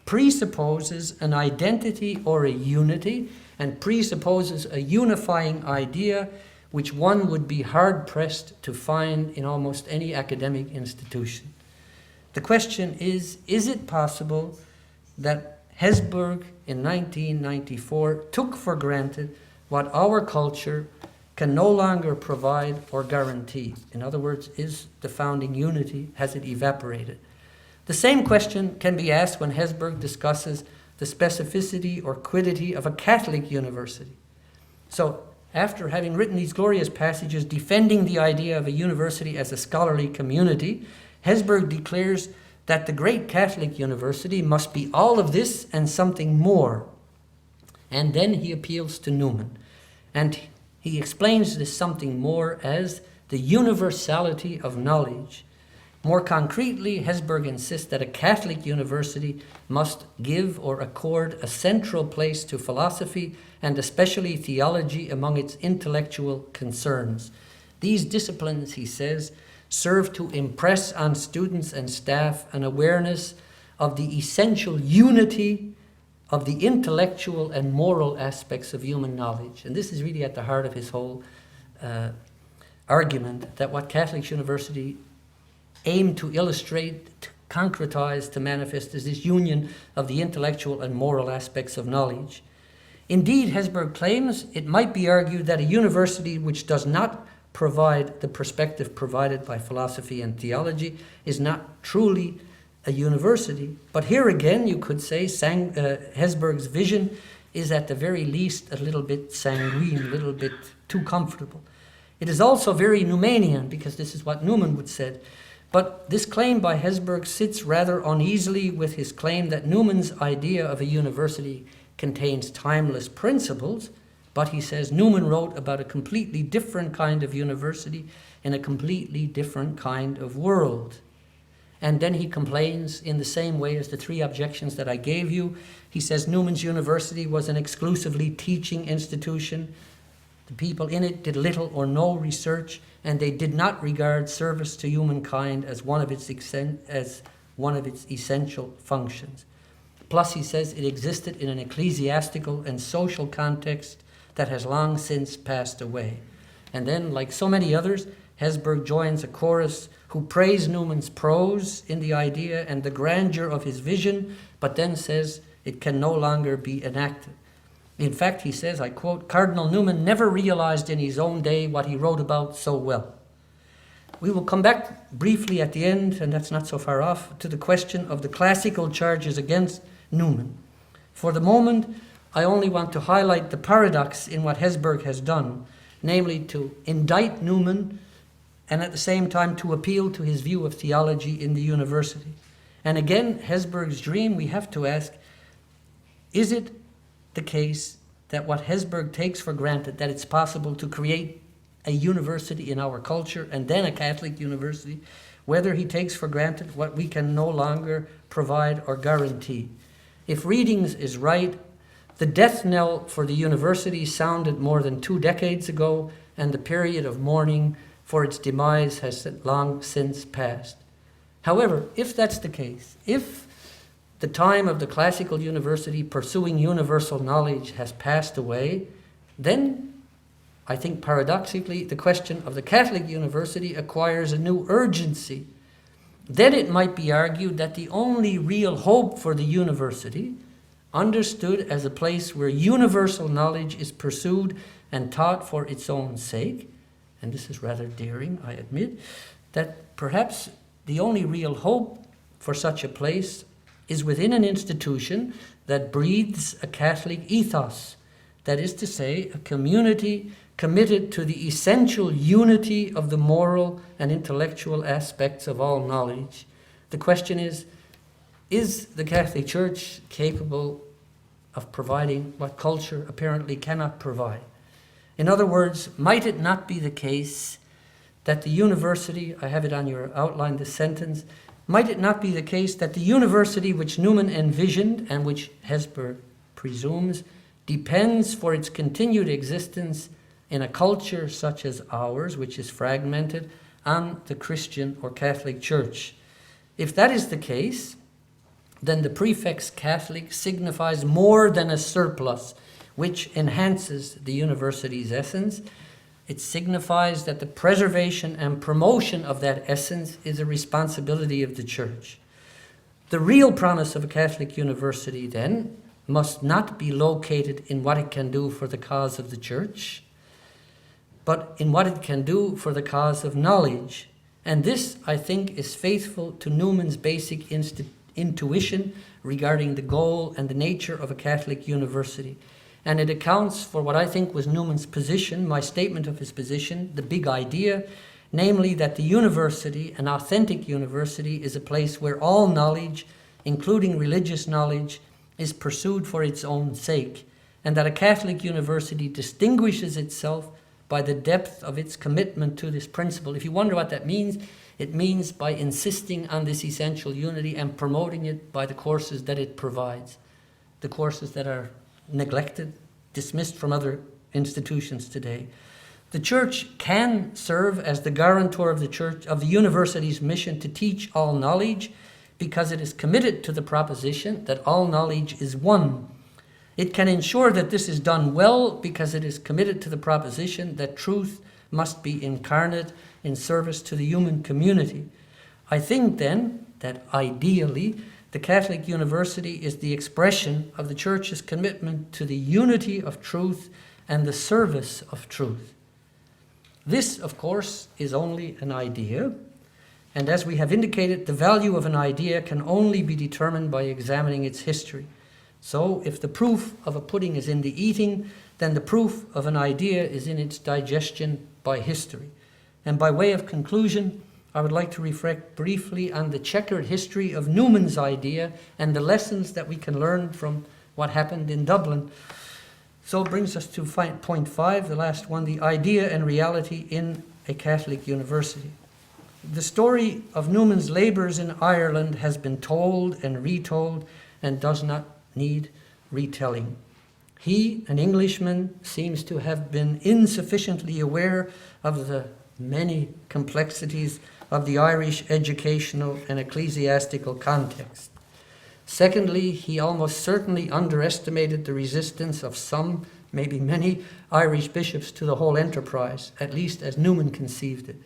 presupposes an identity or a unity, and presupposes a unifying idea which one would be hard-pressed to find in almost any academic institution. The question is it possible that Hesburgh in 1994 took for granted what our culture can no longer provide or guarantee? In other words, is the founding unity, has it evaporated? The same question can be asked when Hesburgh discusses the specificity or quiddity of a Catholic university. So after having written these glorious passages defending the idea of a university as a scholarly community, Hesburgh declares that the great Catholic university must be all of this and something more. And then he appeals to Newman. And he explains this something more as the universality of knowledge. More concretely, Hesburgh insists that a Catholic university must give or accord a central place to philosophy and especially theology among its intellectual concerns. These disciplines, he says, serve to impress on students and staff an awareness of the essential unity of the intellectual and moral aspects of human knowledge. And this is really at the heart of his whole argument, that what Catholic University aim to illustrate, to concretize, to manifest is this union of the intellectual and moral aspects of knowledge. Indeed, Hesburgh claims it might be argued that a university which does not provide the perspective provided by philosophy and theology is not truly a university. But here again, you could say Hesburgh's vision is at the very least a little bit sanguine, a little bit too comfortable. It is also very Newmanian, because this is what Newman would said. But this claim by Hesburgh sits rather uneasily with his claim that Newman's idea of a university contains timeless principles, but he says Newman wrote about a completely different kind of university in a completely different kind of world. And then he complains in the same way as the three objections that I gave you. He says Newman's university was an exclusively teaching institution. The people in it did little or no research, and they did not regard service to humankind as one of its essential functions. Plus, he says it existed in an ecclesiastical and social context that has long since passed away. And then, like so many others, Hesburgh joins a chorus who praise Newman's prose in the idea and the grandeur of his vision, but then says it can no longer be enacted. In fact, he says, I quote, "Cardinal Newman never realized in his own day what he wrote about so well." We will come back briefly at the end, and that's not so far off, to the question of the classical charges against Newman. For the moment, I only want to highlight the paradox in what Hesburgh has done, namely to indict Newman and at the same time to appeal to his view of theology in the university. And again, Hesburgh's dream, we have to ask, is it the case that what Hesburgh takes for granted, that it's possible to create a university in our culture and then a Catholic university, whether he takes for granted what we can no longer provide or guarantee? If readings is right, the death knell for the university sounded more than 2 decades ago, and the period of mourning for its demise has long since passed. However, if that's the case, if the time of the classical university pursuing universal knowledge has passed away, then I think paradoxically the question of the Catholic university acquires a new urgency. Then it might be argued that the only real hope for the university, understood as a place where universal knowledge is pursued and taught for its own sake, and this is rather daring, I admit, that perhaps the only real hope for such a place is within an institution that breathes a Catholic ethos, that is to say, a community committed to the essential unity of the moral and intellectual aspects of all knowledge. The question is the Catholic Church capable of providing what culture apparently cannot provide? In other words, might it not be the case that the university, I have it on your outline, this sentence, might it not be the case that the university which Newman envisioned and which Hesburgh presumes depends for its continued existence in a culture such as ours, which is fragmented, on the Christian or Catholic Church? If that is the case, then the prefix Catholic signifies more than a surplus which enhances the university's essence. It signifies that the preservation and promotion of that essence is a responsibility of the Church. The real promise of a Catholic university, then, must not be located in what it can do for the cause of the Church, but in what it can do for the cause of knowledge. And this, I think, is faithful to Newman's basic intuition regarding the goal and the nature of a Catholic university. and it accounts for what I think was Newman's position, my statement of his position, the big idea, namely that the university, an authentic university, is a place where all knowledge, including religious knowledge, is pursued for its own sake, and that a Catholic university distinguishes itself by the depth of its commitment to this principle. If you wonder what that means, it means by insisting on this essential unity and promoting it by the courses that it provides, the courses that are neglected, dismissed from other institutions today. The Church can serve as the guarantor of the university's mission to teach all knowledge, because it is committed to the proposition that all knowledge is one. It can ensure that this is done well because it is committed to the proposition that truth must be incarnate in service to the human community. I think then that ideally the Catholic University is the expression of the Church's commitment to the unity of truth and the service of truth. This, of course, is only an idea, and as we have indicated, the value of an idea can only be determined by examining its history. So, if the proof of a pudding is in the eating, then the proof of an idea is in its digestion by history. And by way of conclusion, I would like to reflect briefly on the checkered history of Newman's idea and the lessons that we can learn from what happened in Dublin. So it brings us to point 5, the last one, the idea and reality in a Catholic university. The story of Newman's labours in Ireland has been told and retold and does not need retelling. He, an Englishman, seems to have been insufficiently aware of the many complexities of the Irish educational and ecclesiastical context. Secondly, he almost certainly underestimated the resistance of some, maybe many, Irish bishops to the whole enterprise, at least as Newman conceived it.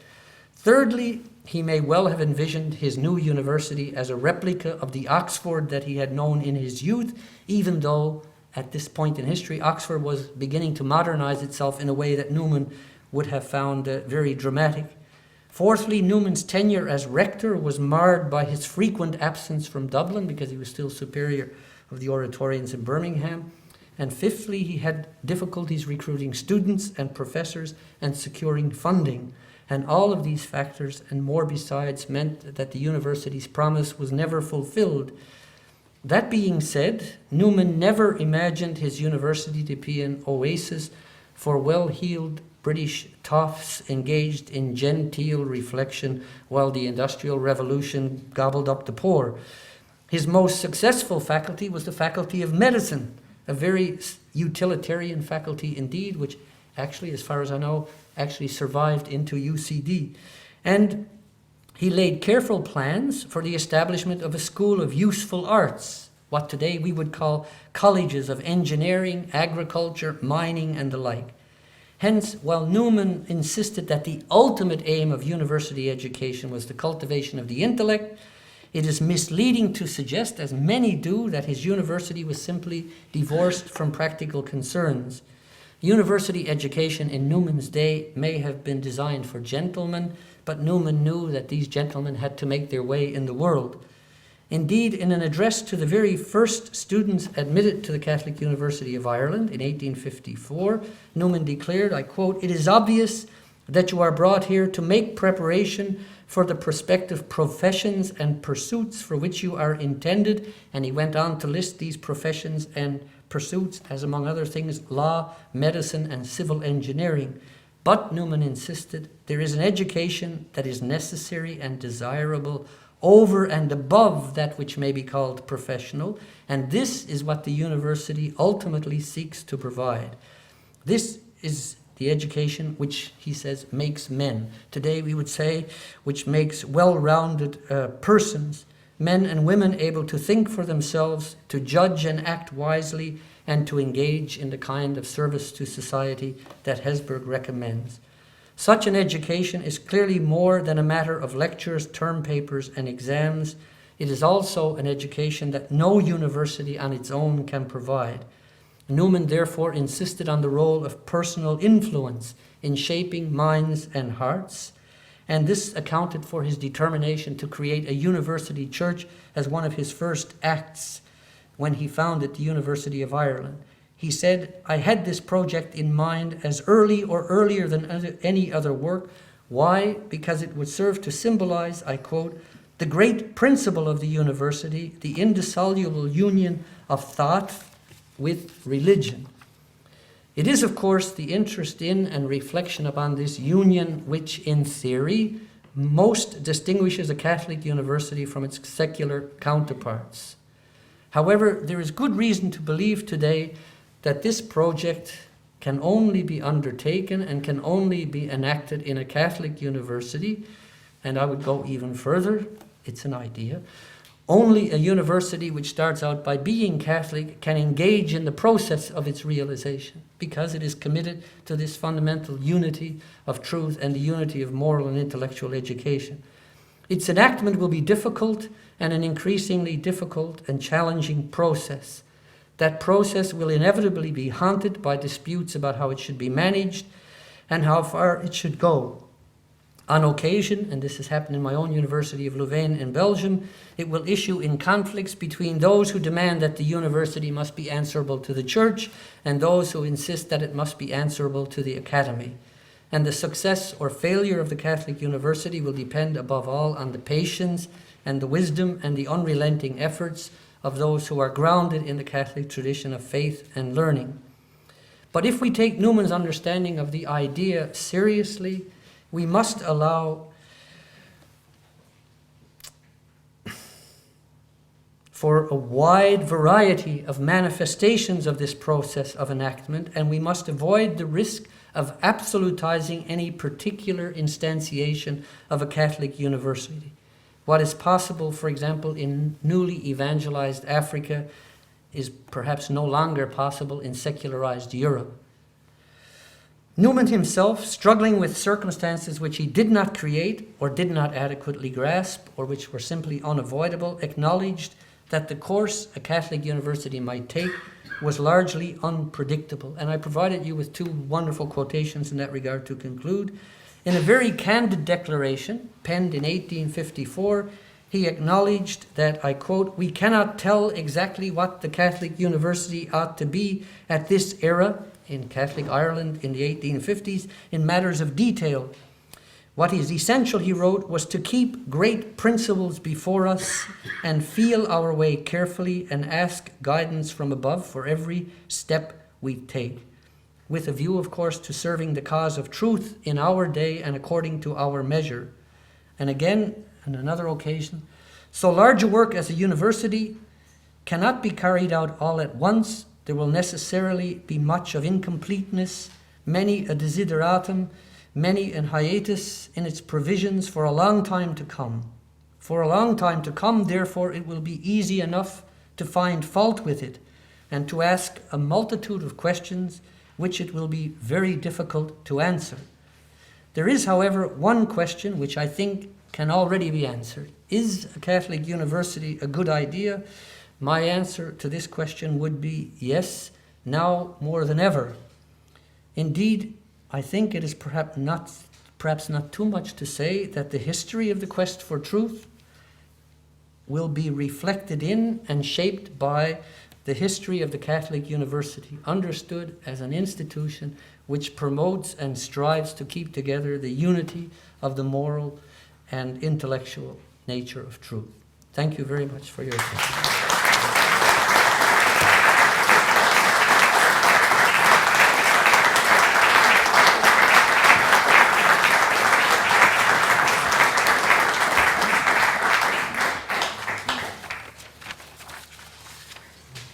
Thirdly, he may well have envisioned his new university as a replica of the Oxford that he had known in his youth, even though at this point in history, Oxford was beginning to modernize itself in a way that Newman would have found very dramatic. Fourthly, Newman's tenure as rector was marred by his frequent absence from Dublin because he was still superior of the Oratorians in Birmingham. And fifthly, he had difficulties recruiting students and professors and securing funding. And all of these factors and more besides meant that the university's promise was never fulfilled. That being said, Newman never imagined his university to be an oasis for well-heeled British toffs engaged in genteel reflection while the Industrial Revolution gobbled up the poor. His most successful faculty was the Faculty of Medicine, a very utilitarian faculty indeed, which actually, as far as I know, actually survived into UCD. And he laid careful plans for the establishment of a school of useful arts, what today we would call colleges of engineering, agriculture, mining, and the like. Hence, while Newman insisted that the ultimate aim of university education was the cultivation of the intellect, it is misleading to suggest, as many do, that his university was simply divorced from practical concerns. University education in Newman's day may have been designed for gentlemen, but Newman knew that these gentlemen had to make their way in the world. Indeed, in an address to the very first students admitted to the Catholic University of Ireland in 1854, Newman declared, I quote, "It is obvious that you are brought here to make preparation for the prospective professions and pursuits for which you are intended," and he went on to list these professions and pursuits as, among other things, law, medicine, and civil engineering. But, Newman insisted, there is an education that is necessary and desirable over and above that which may be called professional, and this is what the university ultimately seeks to provide. This is the education which, he says, makes men. Today we would say, which makes well-rounded persons, men and women able to think for themselves, to judge and act wisely, and to engage in the kind of service to society that Hesburgh recommends. Such an education is clearly more than a matter of lectures, term papers, and exams. It is also an education that no university on its own can provide. Newman therefore insisted on the role of personal influence in shaping minds and hearts, and this accounted for his determination to create a university church as one of his first acts when he founded the University of Ireland. He said, "I had this project in mind as early or earlier than any other work. Why? Because it would serve to symbolize," I quote, "the great principle of the university, the indissoluble union of thought with religion." It is, of course, the interest in and reflection upon this union which, in theory, most distinguishes a Catholic university from its secular counterparts. However, there is good reason to believe today that this project can only be undertaken and can only be enacted in a Catholic university, and I would go even further, it's an idea. Only a university which starts out by being Catholic can engage in the process of its realization, because it is committed to this fundamental unity of truth and the unity of moral and intellectual education. Its enactment will be difficult, and an increasingly difficult and challenging process. That process will inevitably be haunted by disputes about how it should be managed and how far it should go. On occasion, and this has happened in my own University of Leuven in Belgium, it will issue in conflicts between those who demand that the university must be answerable to the Church and those who insist that it must be answerable to the Academy. And the success or failure of the Catholic University will depend above all on the patience and the wisdom and the unrelenting efforts of those who are grounded in the Catholic tradition of faith and learning. But if we take Newman's understanding of the idea seriously, we must allow for a wide variety of manifestations of this process of enactment, and we must avoid the risk of absolutizing any particular instantiation of a Catholic university. What is possible, for example, in newly evangelized Africa is perhaps no longer possible in secularized Europe. Newman himself, struggling with circumstances which he did not create or did not adequately grasp or which were simply unavoidable, acknowledged that the course a Catholic university might take was largely unpredictable. And I provided you with two wonderful quotations in that regard to conclude. In a very candid declaration, penned in 1854, he acknowledged that, I quote, "We cannot tell exactly what the Catholic university ought to be at this era," in Catholic Ireland in the 1850s, "in matters of detail. What is essential," he wrote, "was to keep great principles before us and feel our way carefully and ask guidance from above for every step we take, with a view, of course, to serving the cause of truth in our day and according to our measure." And again, on another occasion, "So large a work as a university cannot be carried out all at once. There will necessarily be much of incompleteness, many a desideratum, many an hiatus in its provisions for a long time to come. For a long time to come, therefore, it will be easy enough to find fault with it and to ask a multitude of questions which it will be very difficult to answer. There is, however, one question which I think can already be answered. Is a Catholic university a good idea? My answer to this question would be yes, now more than ever. Indeed, I think it is perhaps not too much to say that the history of the quest for truth will be reflected in and shaped by the history of the Catholic University, understood as an institution which promotes and strives to keep together the unity of the moral and intellectual nature of truth. Thank you very much for your attention.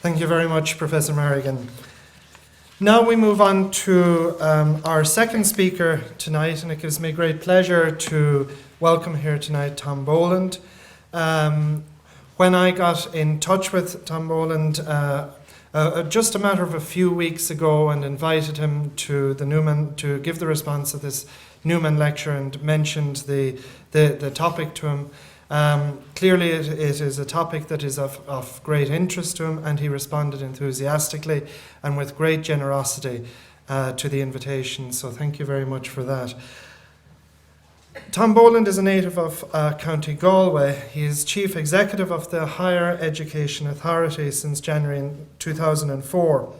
Thank you very much, Professor Merrigan. Now we move on to our second speaker tonight, and it gives me great pleasure to welcome here tonight Tom Boland. When I got in touch with Tom Boland just a matter of a few weeks ago and invited him to the Newman to give the response of this Newman lecture and mentioned the topic to him, clearly it is a topic that is of great interest to him, and he responded enthusiastically and with great generosity to the invitation. So thank you very much for that. Tom Boland is a native of County Galway. He is Chief Executive of the Higher Education Authority since January 2004.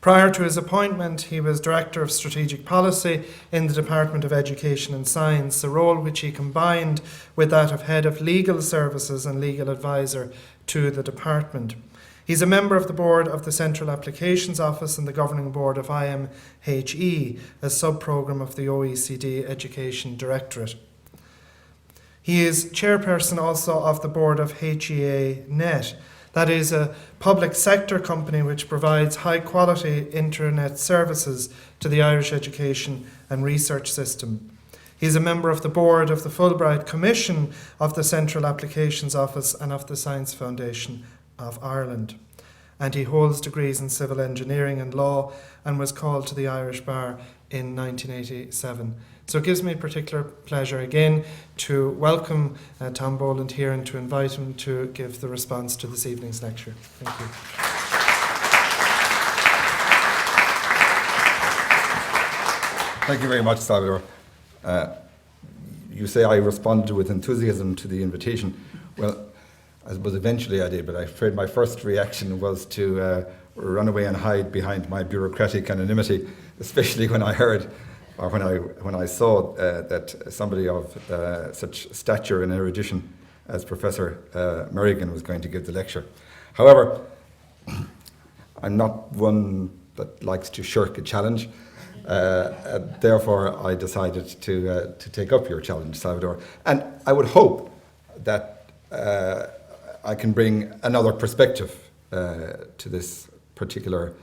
Prior to his appointment, he was Director of Strategic Policy in the Department of Education and Science, a role which he combined with that of Head of Legal Services and Legal Advisor to the department. He's a member of the board of the Central Applications Office and the governing board of IMHE, a sub-programme of the OECD Education Directorate. He is chairperson also of the board of HEA Net. That is a public sector company which provides high-quality internet services to the Irish education and research system. He's a member of the board of the Fulbright Commission of the Central Applications Office and of the Science Foundation of Ireland. And he holds degrees in civil engineering and law and was called to the Irish Bar in 1987. So it gives me particular pleasure again to welcome Tom Boland here and to invite him to give the response to this evening's lecture. Thank you. Thank you very much, Salvador. You say I responded with enthusiasm to the invitation. Well, I suppose eventually I did, but I'm afraid my first reaction was to run away and hide behind my bureaucratic anonymity, especially when I heard or when I saw that somebody of such stature and erudition as Professor Merrigan was going to give the lecture. However, I'm not one that likes to shirk a challenge. Therefore, I decided to take up your challenge, Salvador. And I would hope that I can bring another perspective to this particular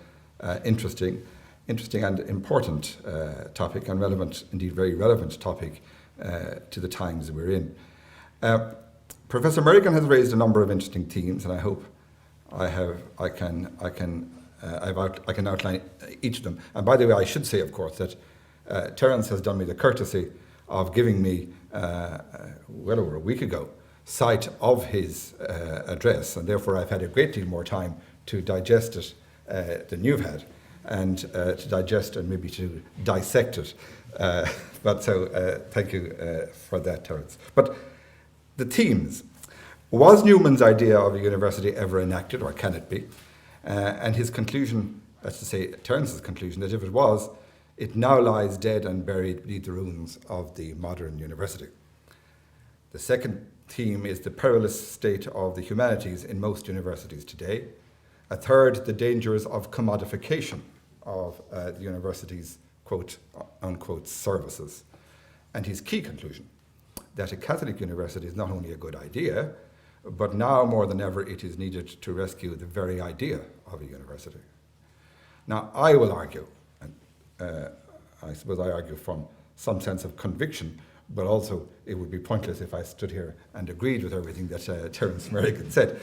interesting and important topic, and relevant, indeed very relevant topic to the times we're in. Professor Merrigan has raised a number of interesting themes, and I hope I can outline each of them. And by the way, I should say, of course, that Terrence has done me the courtesy of giving me, well over a week ago, sight of his address, and therefore I've had a great deal more time to digest it than you've had, and to digest and maybe to dissect it. But thank you for that, Terrence. But the themes. Was Newman's idea of a university ever enacted, or can it be? And his conclusion, that's to say Terrence's conclusion, that if it was, it now lies dead and buried beneath the ruins of the modern university. The second theme is the perilous state of the humanities in most universities today. A third, the dangers of commodification of the university's quote unquote services. And his key conclusion, that a Catholic university is not only a good idea, but now more than ever it is needed to rescue the very idea of a university. Now I will argue, and I suppose I argue from some sense of conviction, but also it would be pointless if I stood here and agreed with everything that Terrence Merrigan said.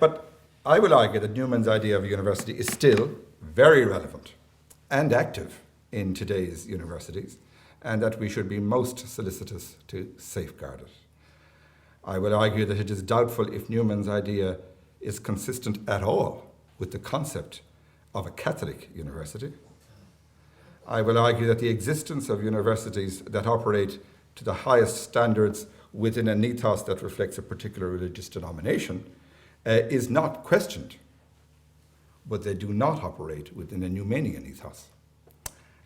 But I will argue that Newman's idea of a university is still very relevant and active in today's universities, and that we should be most solicitous to safeguard it. I will argue that it is doubtful if Newman's idea is consistent at all with the concept of a Catholic university. I will argue that the existence of universities that operate to the highest standards within an ethos that reflects a particular religious denomination is not questioned, but they do not operate within a Newmanian ethos.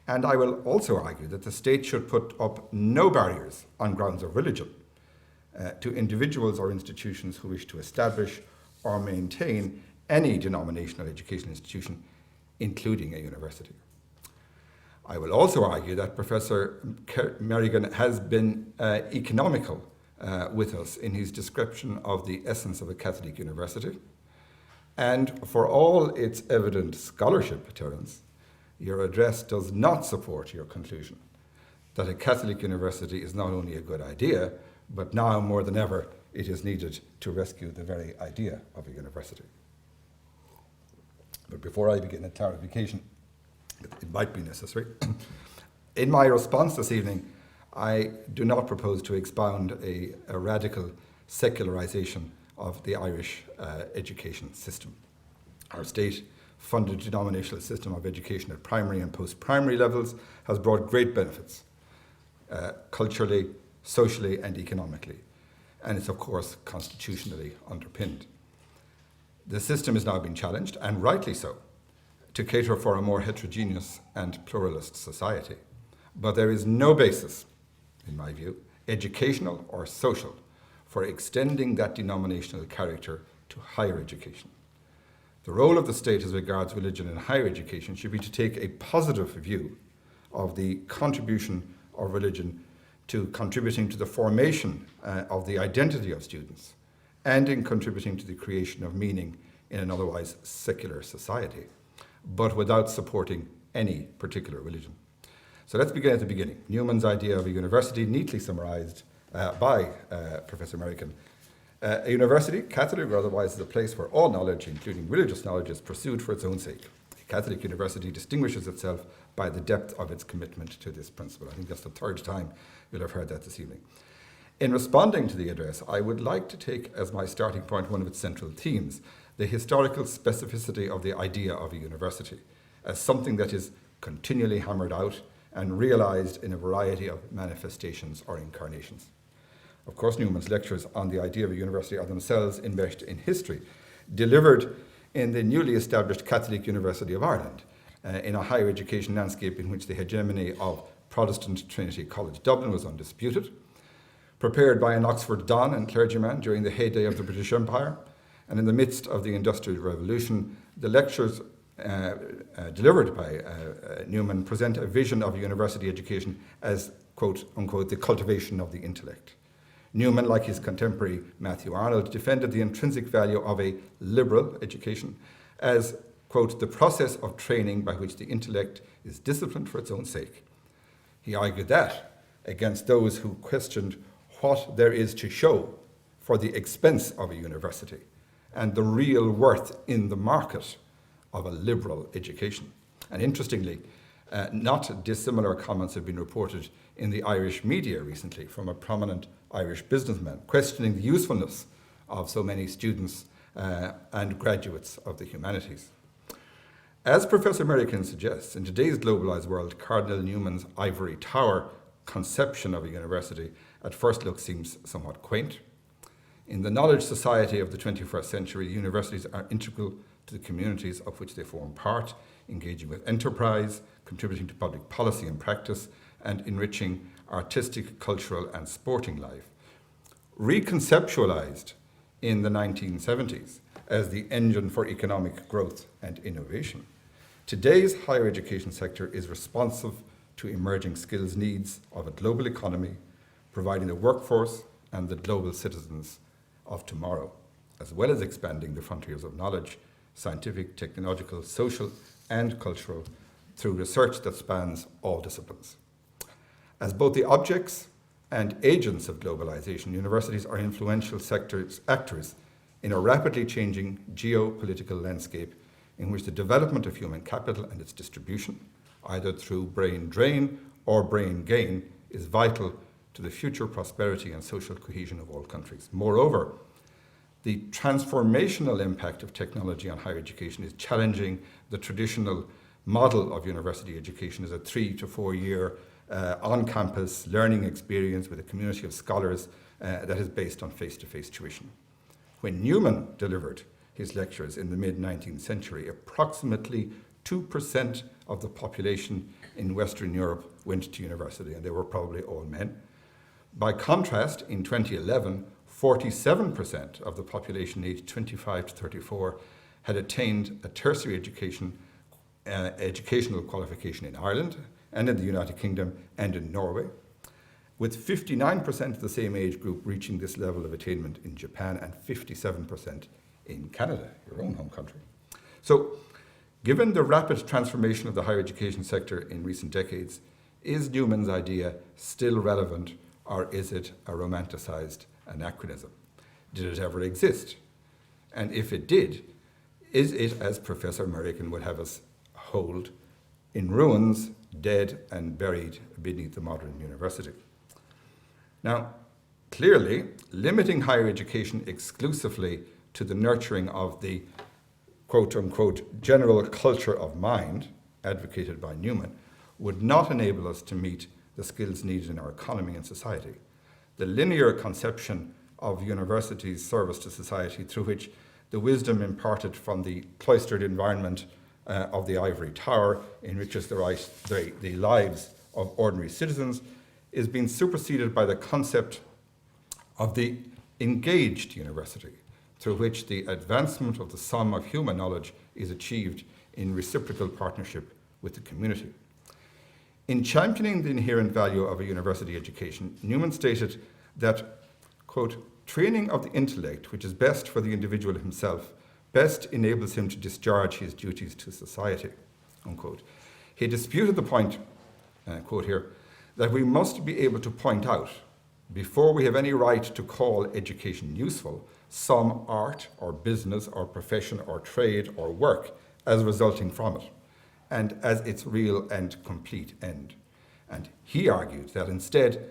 And I will also argue that the state should put up no barriers on grounds of religion to individuals or institutions who wish to establish or maintain any denominational education institution, including a university. I will also argue that Professor Merrigan has been economical with us in his description of the essence of a Catholic university. And for all its evident scholarship, Terrence, your address does not support your conclusion that a Catholic university is not only a good idea, but now more than ever it is needed to rescue the very idea of a university. But before I begin a clarification, it might be necessary. In my response this evening, I do not propose to expound a radical secularization of the Irish education system. Our state-funded denominational system of education at primary and post-primary levels has brought great benefits, culturally, socially and economically, and it's of course constitutionally underpinned. The system is now being challenged, and rightly so, to cater for a more heterogeneous and pluralist society. But there is no basis, in my view, educational or social, for extending that denominational character to higher education. The role of the state as regards religion in higher education should be to take a positive view of the contribution of religion to contributing to the formation of the identity of students and in contributing to the creation of meaning in an otherwise secular society, but without supporting any particular religion. So let's begin at the beginning. Newman's idea of a university, neatly summarised by Professor Merrigan. A university, Catholic or otherwise, is a place where all knowledge, including religious knowledge, is pursued for its own sake. A Catholic university distinguishes itself by the depth of its commitment to this principle. I think that's the third time you'll have heard that this evening. In responding to the address, I would like to take as my starting point one of its central themes, the historical specificity of the idea of a university, as something that is continually hammered out and realised in a variety of manifestations or incarnations. Of course, Newman's lectures on the idea of a university are themselves enmeshed in history, delivered in the newly established Katholieke University of Ireland, in a higher education landscape in which the hegemony of Protestant Trinity College Dublin was undisputed, prepared by an Oxford don and clergyman during the heyday of the British Empire, and in the midst of the Industrial Revolution, the lectures delivered by Newman present a vision of a university education as, quote unquote, the cultivation of the intellect. Newman, like his contemporary Matthew Arnold, defended the intrinsic value of a liberal education as, quote, the process of training by which the intellect is disciplined for its own sake. He argued that against those who questioned what there is to show for the expense of a university and the real worth in the market of a liberal education. And interestingly, not dissimilar comments have been reported in the Irish media recently from a prominent Irish businessman questioning the usefulness of so many students and graduates of the humanities. As Professor Merrigan suggests, in today's globalized world, Cardinal Newman's ivory tower conception of a university at first look seems somewhat quaint. In the knowledge society of the 21st century, universities are integral to the communities of which they form part, engaging with enterprise, contributing to public policy and practice, and enriching artistic, cultural, and sporting life. Reconceptualized in the 1970s as the engine for economic growth and innovation, today's higher education sector is responsive to emerging skills needs of a global economy, providing the workforce and the global citizens of tomorrow, as well as expanding the frontiers of knowledge, scientific, technological, social, and cultural, through research that spans all disciplines. As both the objects and agents of globalization, universities are influential actors in a rapidly changing geopolitical landscape in which the development of human capital and its distribution, either through brain drain or brain gain, is vital to the future prosperity and social cohesion of all countries. Moreover, the transformational impact of technology on higher education is challenging the traditional model of university education as a 3 to 4 year on-campus learning experience with a community of scholars that is based on face-to-face tuition. When Newman delivered his lectures in the mid-19th century, approximately 2% of the population in Western Europe went to university, and they were probably all men. By contrast, in 2011, 47% of the population aged 25 to 34 had attained a tertiary educational qualification in Ireland and in the United Kingdom and in Norway, with 59% of the same age group reaching this level of attainment in Japan and 57% in Canada, your own home country. So, given the rapid transformation of the higher education sector in recent decades, is Newman's idea still relevant, or is it a romanticized anachronism? Did it ever exist? And if it did, is it, as Professor Merrigan would have us hold, in ruins, dead and buried beneath the modern university? Now, clearly, limiting higher education exclusively to the nurturing of the quote-unquote general culture of mind, advocated by Newman, would not enable us to meet the skills needed in our economy and society. The linear conception of universities' service to society, through which the wisdom imparted from the cloistered environment of the ivory tower enriches the lives of ordinary citizens is being superseded by the concept of the engaged university, through which the advancement of the sum of human knowledge is achieved in reciprocal partnership with the community. In championing the inherent value of a university education, Newman stated that, quote, training of the intellect, which is best for the individual himself, best enables him to discharge his duties to society, unquote. He disputed the point, quote here, that we must be able to point out, before we have any right to call education useful, some art or business or profession or trade or work as resulting from it, and as its real and complete end. And he argued that instead,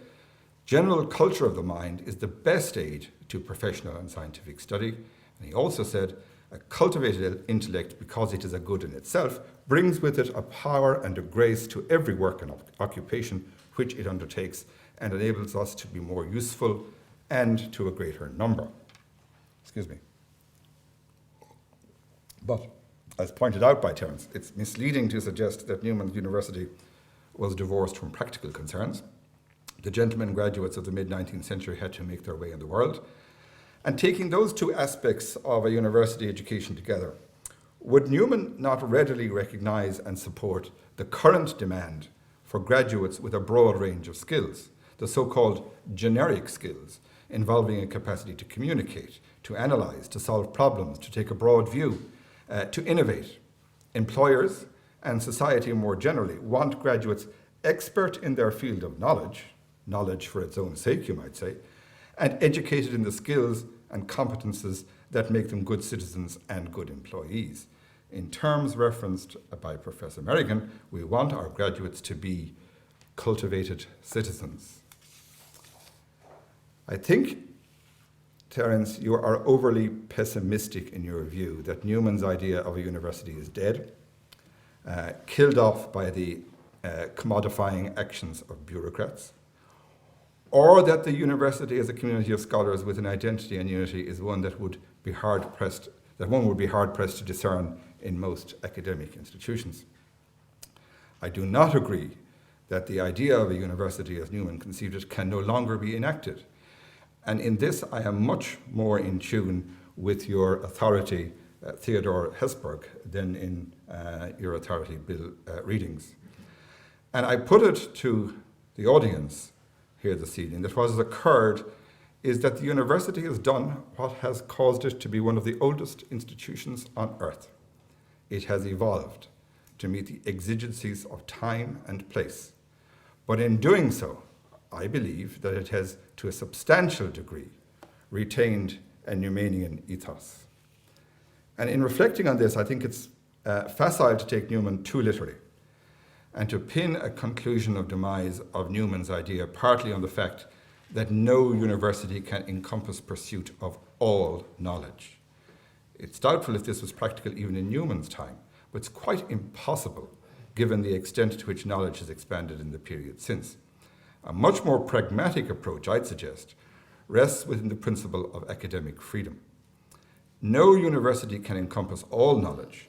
general culture of the mind is the best aid to professional and scientific study. And he also said, a cultivated intellect, because it is a good in itself, brings with it a power and a grace to every work and occupation which it undertakes, and enables us to be more useful and to a greater number. Excuse me. But, as pointed out by Terrence, it's misleading to suggest that Newman's University was divorced from practical concerns. The gentlemen graduates of the mid-19th century had to make their way in the world. And taking those two aspects of a university education together, would Newman not readily recognise and support the current demand for graduates with a broad range of skills, the so-called generic skills, involving a capacity to communicate, to analyse, to solve problems, to take a broad view, to innovate? Employers and society more generally want graduates expert in their field of knowledge, knowledge for its own sake, you might say, and educated in the skills and competences that make them good citizens and good employees. In terms referenced by Professor Merrigan, we want our graduates to be cultivated citizens. I think, Terrence, you are overly pessimistic in your view that Newman's idea of a university is dead, killed off by the commodifying actions of bureaucrats, or that the university as a community of scholars with an identity and unity is one that one would be hard pressed to discern in most academic institutions. I do not agree that the idea of a university as Newman conceived it can no longer be enacted. And in this, I am much more in tune with your authority, Theodore Hesburgh, than in your authority, Bill Readings. And I put it to the audience here this evening that what has occurred is that the university has done what has caused it to be one of the oldest institutions on earth. It has evolved to meet the exigencies of time and place. But in doing so, I believe that it has, to a substantial degree, retained a Newmanian ethos. And in reflecting on this, I think it's facile to take Newman too literally and to pin a conclusion of demise of Newman's idea partly on the fact that no university can encompass pursuit of all knowledge. It's doubtful if this was practical even in Newman's time, but it's quite impossible given the extent to which knowledge has expanded in the period since. A much more pragmatic approach, I'd suggest, rests within the principle of academic freedom. No university can encompass all knowledge,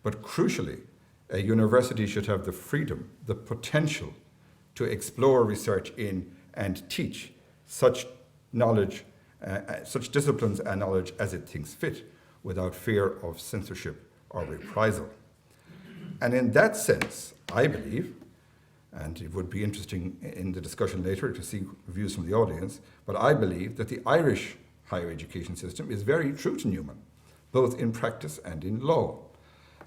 but crucially, a university should have the freedom, the potential to explore research in and teach such knowledge, such disciplines and knowledge as it thinks fit, without fear of censorship or reprisal. And in that sense, I believe, and it would be interesting in the discussion later to see views from the audience, but I believe that the Irish higher education system is very true to Newman, both in practice and in law.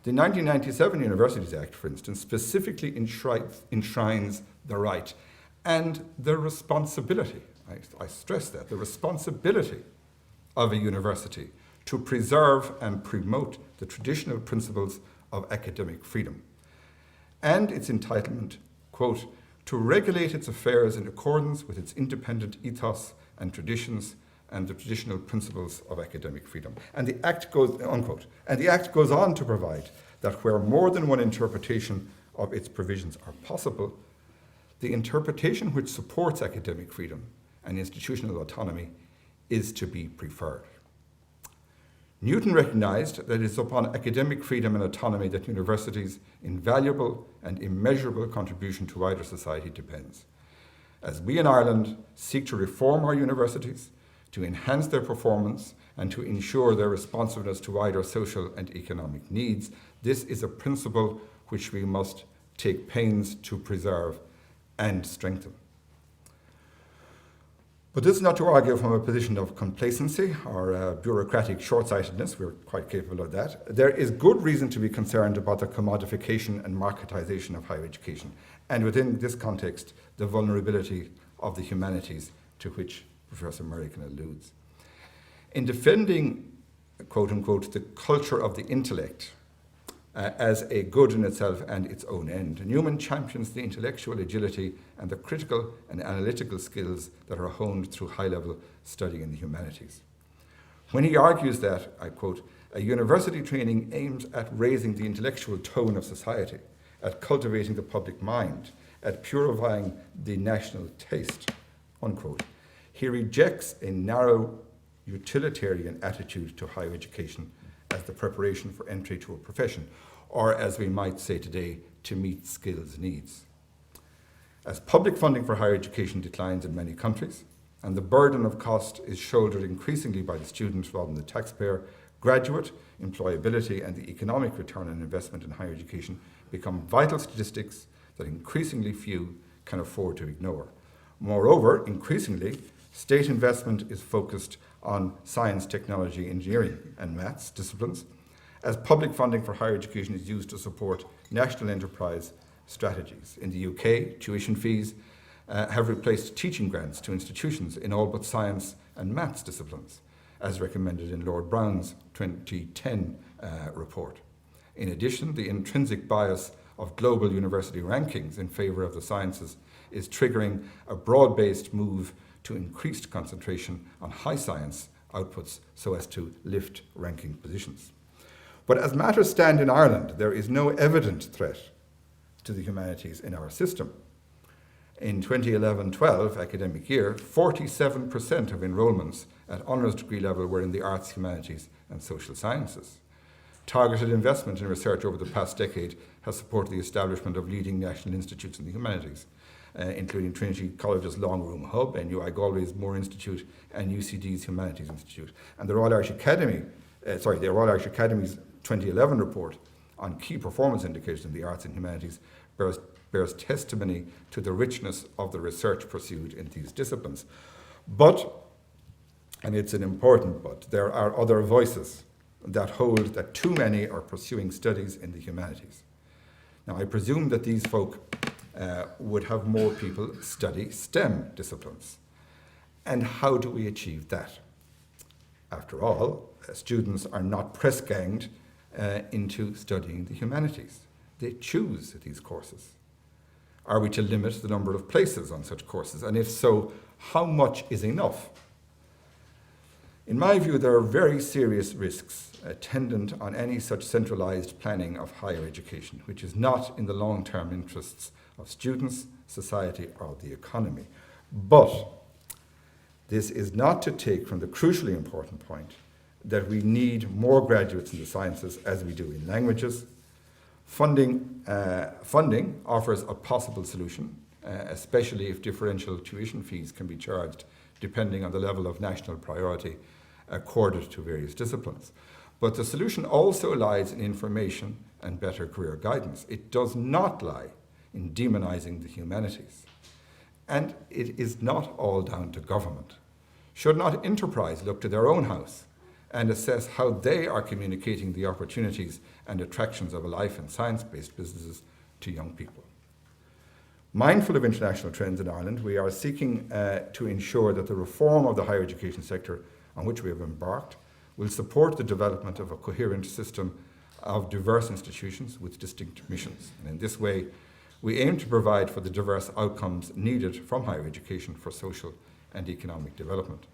The 1997 Universities Act, for instance, specifically enshrines the right and the responsibility, I stress that, the responsibility of a university to preserve and promote the traditional principles of academic freedom, and its entitlement, quote, to regulate its affairs in accordance with its independent ethos and traditions and the traditional principles of academic freedom. And the Act goes, unquote, and the Act goes on to provide that where more than one interpretation of its provisions are possible, the interpretation which supports academic freedom and institutional autonomy is to be preferred. Newton recognized that it is upon academic freedom and autonomy that universities' invaluable and immeasurable contribution to wider society depends. As we in Ireland seek to reform our universities, to enhance their performance, and to ensure their responsiveness to wider social and economic needs, this is a principle which we must take pains to preserve and strengthen. But this is not to argue from a position of complacency or bureaucratic short-sightedness. We're quite capable of that. There is good reason to be concerned about the commodification and marketization of higher education, and within this context, the vulnerability of the humanities to which Professor Merrigan alludes. In defending, quote-unquote, the culture of the intellect as a good in itself and its own end, Newman champions the intellectual agility and the critical and analytical skills that are honed through high-level study in the humanities. When he argues that, I quote, a university training aims at raising the intellectual tone of society, at cultivating the public mind, at purifying the national taste, unquote, he rejects a narrow utilitarian attitude to higher education as the preparation for entry to a profession, or as we might say today, to meet skills needs. As public funding for higher education declines in many countries, and the burden of cost is shouldered increasingly by the student rather than the taxpayer, graduate employability and the economic return on investment in higher education become vital statistics that increasingly few can afford to ignore. Moreover, increasingly, state investment is focused on science, technology, engineering, and maths disciplines, as public funding for higher education is used to support national enterprise strategies. In the UK, tuition fees have replaced teaching grants to institutions in all but science and maths disciplines, as recommended in Lord Brown's 2010 report. In addition, the intrinsic bias of global university rankings in favour of the sciences is triggering a broad-based move to increased concentration on high science outputs so as to lift ranking positions. But as matters stand in Ireland, there is no evident threat to the humanities in our system. In 2011-12 academic year, 47% of enrolments at honours degree level were in the arts, humanities and social sciences. Targeted investment in research over the past decade has supported the establishment of leading national institutes in the humanities, including Trinity College's Long Room Hub, NUI Galway's Moore Institute, and UCD's Humanities Institute. And the Royal Irish Academy's 2011 report on key performance indicators in the arts and humanities bears testimony to the richness of the research pursued in these disciplines. But, and it's an important but, there are other voices that hold that too many are pursuing studies in the humanities. Now, I presume that these folk would have more people study STEM disciplines. And how do we achieve that? After all, students are not press-ganged into studying the humanities. They choose these courses. Are we to limit the number of places on such courses? And if so, how much is enough? In my view, there are very serious risks attendant on any such centralised planning of higher education, which is not in the long-term interests of students, society, or the economy. But this is not to take from the crucially important point that we need more graduates in the sciences as we do in languages. Funding offers a possible solution, especially if differential tuition fees can be charged depending on the level of national priority accorded to various disciplines. But the solution also lies in information and better career guidance. It does not lie in demonising the humanities. And it is not all down to government. Should not enterprise look to their own house and assess how they are communicating the opportunities and attractions of a life in science-based businesses to young people? Mindful of international trends in Ireland, we are seeking to ensure that the reform of the higher education sector on which we have embarked will support the development of a coherent system of diverse institutions with distinct missions. And in this way, we aim to provide for the diverse outcomes needed from higher education for social and economic development.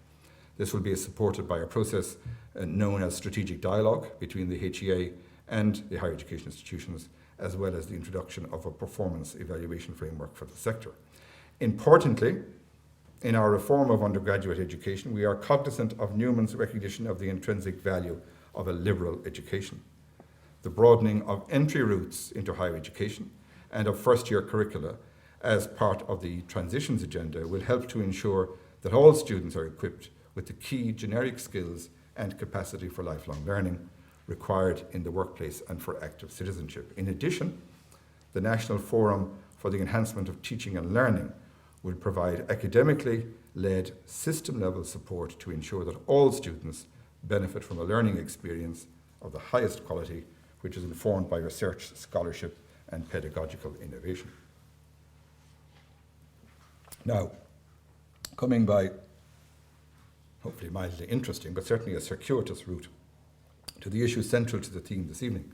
This will be supported by a process known as strategic dialogue between the HEA and the higher education institutions, as well as the introduction of a performance evaluation framework for the sector. Importantly, in our reform of undergraduate education, we are cognizant of Newman's recognition of the intrinsic value of a liberal education, the broadening of entry routes into higher education and of first-year curricula as part of the transitions agenda will help to ensure that all students are equipped with the key generic skills and capacity for lifelong learning required in the workplace and for active citizenship. In addition, the National Forum for the Enhancement of Teaching and Learning will provide academically led system-level support to ensure that all students benefit from a learning experience of the highest quality, which is informed by research, scholarship, and pedagogical innovation. Now, coming by, hopefully mildly interesting, but certainly a circuitous route to the issue central to the theme this evening,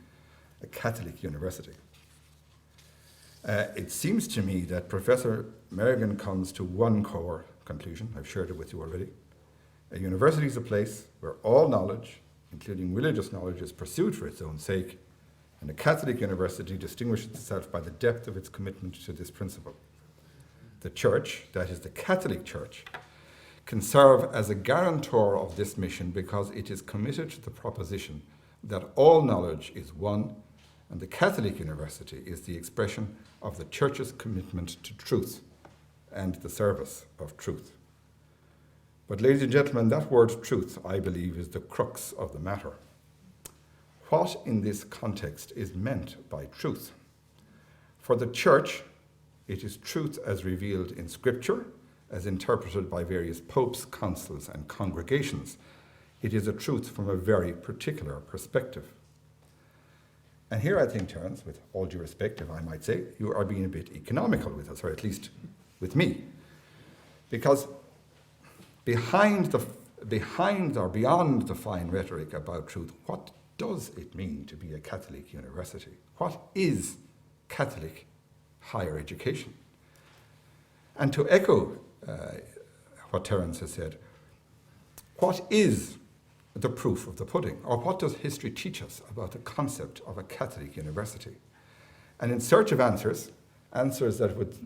a Catholic university. It seems to me that Professor Merrigan comes to one core conclusion. I've shared it with you already. A university is a place where all knowledge, including religious knowledge, is pursued for its own sake, and a Catholic university distinguishes itself by the depth of its commitment to this principle. The Church, that is the Catholic Church, can serve as a guarantor of this mission because it is committed to the proposition that all knowledge is one, and the Catholic University is the expression of the Church's commitment to truth and the service of truth. But ladies and gentlemen, that word truth, I believe, is the crux of the matter. What in this context is meant by truth? For the Church, it is truth as revealed in Scripture, as interpreted by various popes, councils, and congregations. It is a truth from a very particular perspective. And here I think, Terrence, with all due respect, if I might say, you are being a bit economical with us, or at least with me. Because behind or beyond the fine rhetoric about truth, what does it mean to be a Catholic university? What is Catholic higher education? And to echo what Terrence has said, what is the proof of the pudding? Or what does history teach us about the concept of a Catholic university? And in search of answers that would,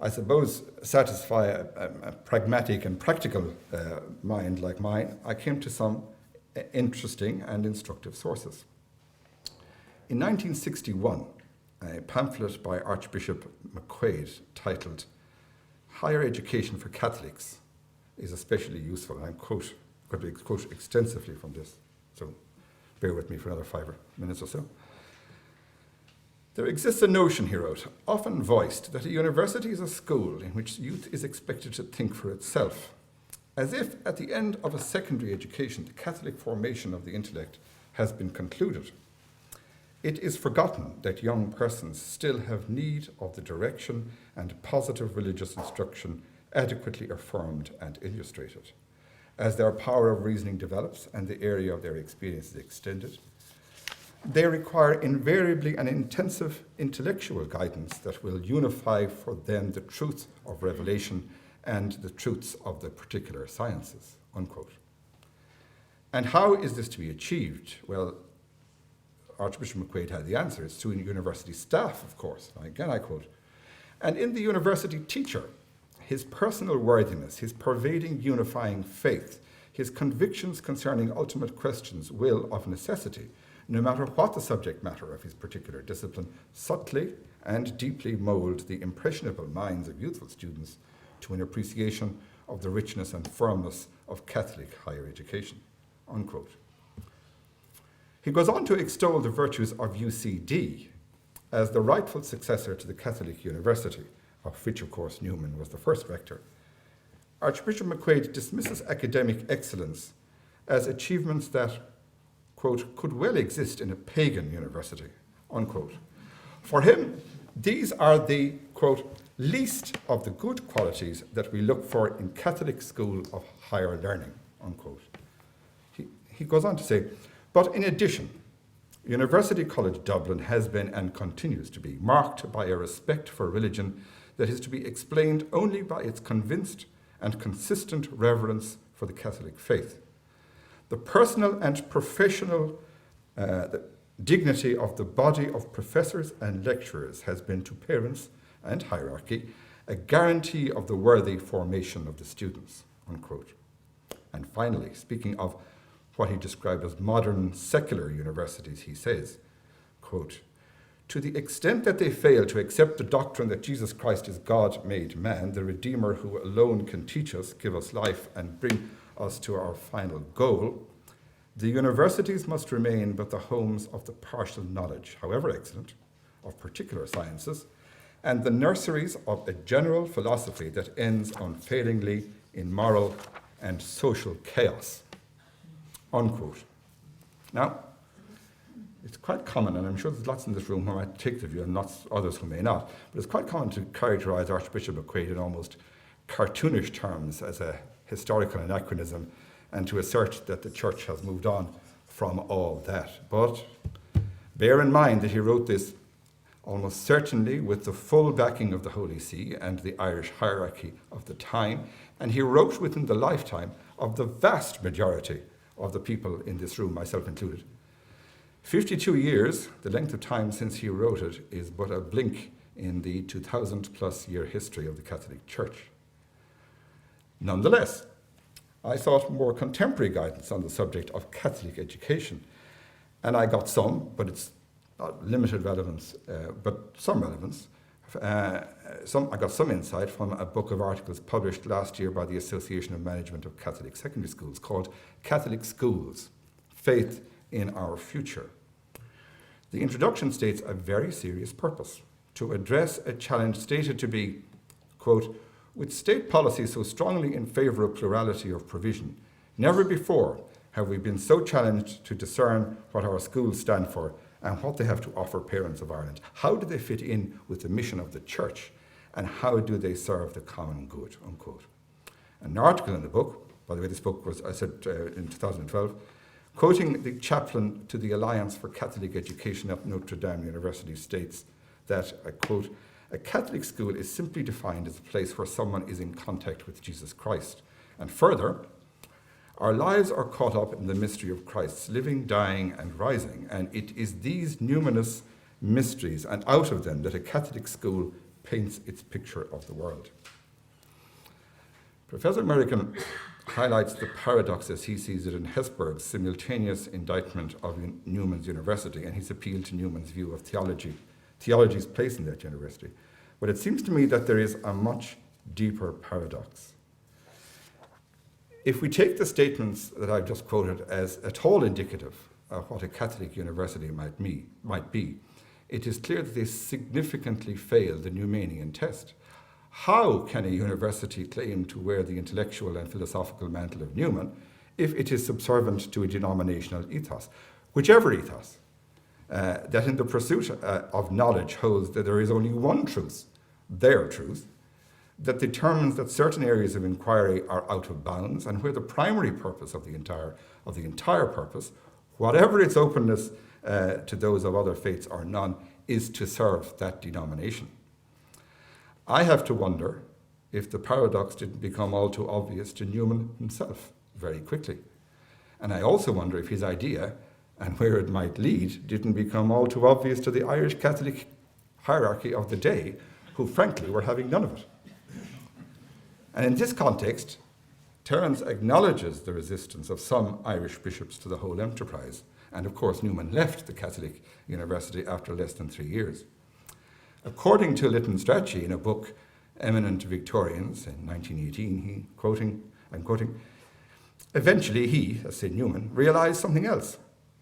I suppose, satisfy a pragmatic and practical mind like mine, I came to some interesting and instructive sources. In 1961, a pamphlet by Archbishop McQuaid titled Higher Education for Catholics is especially useful, and I'm going to quote extensively from this, so bear with me for another 5 minutes or so. There exists a notion, he wrote, often voiced, that a university is a school in which youth is expected to think for itself, as if at the end of a secondary education the Catholic formation of the intellect has been concluded. It is forgotten that young persons still have need of the direction and positive religious instruction adequately affirmed and illustrated. As their power of reasoning develops and the area of their experience is extended, they require invariably an intensive intellectual guidance that will unify for them the truth of revelation and the truths of the particular sciences, unquote. And how is this to be achieved? Well, Archbishop McQuaid had the answers through university staff, of course. Again, I quote, and in the university teacher, his personal worthiness, his pervading unifying faith, his convictions concerning ultimate questions will, of necessity, no matter what the subject matter of his particular discipline, subtly and deeply mold the impressionable minds of youthful students to an appreciation of the richness and firmness of Catholic higher education, unquote. He goes on to extol the virtues of UCD as the rightful successor to the Catholic University, of which, of course, Newman was the first rector. Archbishop McQuaid dismisses academic excellence as achievements that, quote, could well exist in a pagan university, unquote. For him, these are the, quote, least of the good qualities that we look for in Catholic school of higher learning, unquote. He goes on to say, but in addition, University College Dublin has been and continues to be marked by a respect for religion that is to be explained only by its convinced and consistent reverence for the Catholic faith. The personal and professional dignity of the body of professors and lecturers has been to parents and hierarchy a guarantee of the worthy formation of the students, unquote. And finally, speaking of what he described as modern secular universities, he says, quote, "To the extent that they fail to accept the doctrine that Jesus Christ is God made man, the Redeemer who alone can teach us, give us life, and bring us to our final goal, the universities must remain but the homes of the partial knowledge, however excellent, of particular sciences, and the nurseries of a general philosophy that ends unfailingly in moral and social chaos." Unquote. Now, it's quite common, and I'm sure there's lots in this room who might take the view and lots others who may not, but it's quite common to characterize Archbishop McQuaid in almost cartoonish terms as a historical anachronism and to assert that the church has moved on from all that. But bear in mind that he wrote this almost certainly with the full backing of the Holy See and the Irish hierarchy of the time, and he wrote within the lifetime of the vast majority of the people in this room, myself included. 52 years, the length of time since he wrote it, is but a blink in the 2,000-plus year history of the Catholic Church. Nonetheless, I sought more contemporary guidance on the subject of Catholic education, and I got some, but it's not limited relevance, but some relevance. I got some insight from a book of articles published last year by the Association of Management of Catholic Secondary Schools called Catholic Schools, Faith in Our Future. The introduction states a very serious purpose: to address a challenge stated to be, quote, "with state policy so strongly in favour of plurality of provision, never before have we been so challenged to discern what our schools stand for and what they have to offer parents of Ireland. How do they fit in with the mission of the Church, and how do they serve the common good?" Unquote. An article in the book, by the way, this book was, I said, in 2012, quoting the chaplain to the Alliance for Catholic Education at Notre Dame University, states that, I quote, "A Catholic school is simply defined as a place where someone is in contact with Jesus Christ." And further, "Our lives are caught up in the mystery of Christ's living, dying, and rising, and it is these numinous mysteries and out of them that a Catholic school paints its picture of the world." Professor Merrigan highlights the paradox as he sees it in Hesburgh's simultaneous indictment of Newman's University and his appeal to Newman's view of theology's place in that university. But it seems to me that there is a much deeper paradox. If we take the statements that I've just quoted as at all indicative of what a Catholic university might be, it is clear that they significantly fail the Newmanian test. How can a university claim to wear the intellectual and philosophical mantle of Newman if it is subservient to a denominational ethos, whichever ethos, that in the pursuit of knowledge holds that there is only one truth, their truth, that determines that certain areas of inquiry are out of bounds, and where the primary purpose of the entire purpose, whatever its openness to those of other faiths or none, is to serve that denomination. I have to wonder if the paradox didn't become all too obvious to Newman himself very quickly. And I also wonder if his idea, and where it might lead, didn't become all too obvious to the Irish Catholic hierarchy of the day, who frankly were having none of it. And in this context, Terrence acknowledges the resistance of some Irish bishops to the whole enterprise. And of course, Newman left the Catholic University after less than 3 years. According to Lytton Strachey, in a book, Eminent Victorians, in 1918, I'm quoting, eventually he, as St. Newman, realized something else.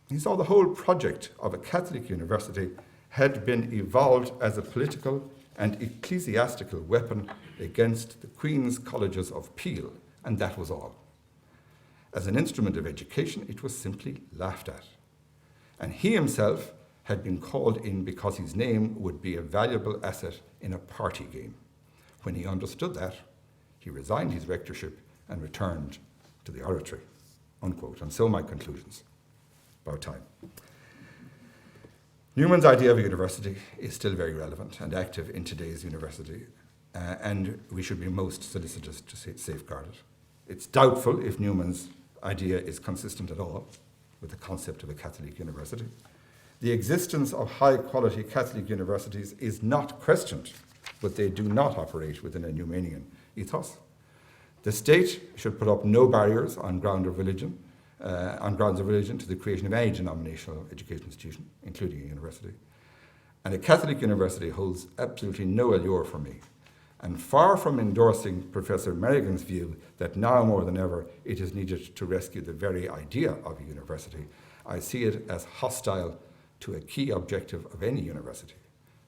He saw the whole project of a Catholic university had been evolved as a political and ecclesiastical weapon against the Queen's Colleges of Peel, and that was all. As an instrument of education, it was simply laughed at. And he himself had been called in because his name would be a valuable asset in a party game. When he understood that, he resigned his rectorship and returned to the oratory, unquote. And so my conclusions, about time. Newman's idea of a university is still very relevant and active in today's university, and we should be most solicitous to safeguard it. It's doubtful if Newman's idea is consistent at all with the concept of a Catholic university. The existence of high-quality Catholic universities is not questioned, but they do not operate within a Newmanian ethos. The state should put up no barriers on ground of religion, on grounds of religion to the creation of any denominational education institution, including a university. And a Catholic university holds absolutely no allure for me. And far from endorsing Professor Merrigan's view that now more than ever it is needed to rescue the very idea of a university, I see it as hostile to a key objective of any university,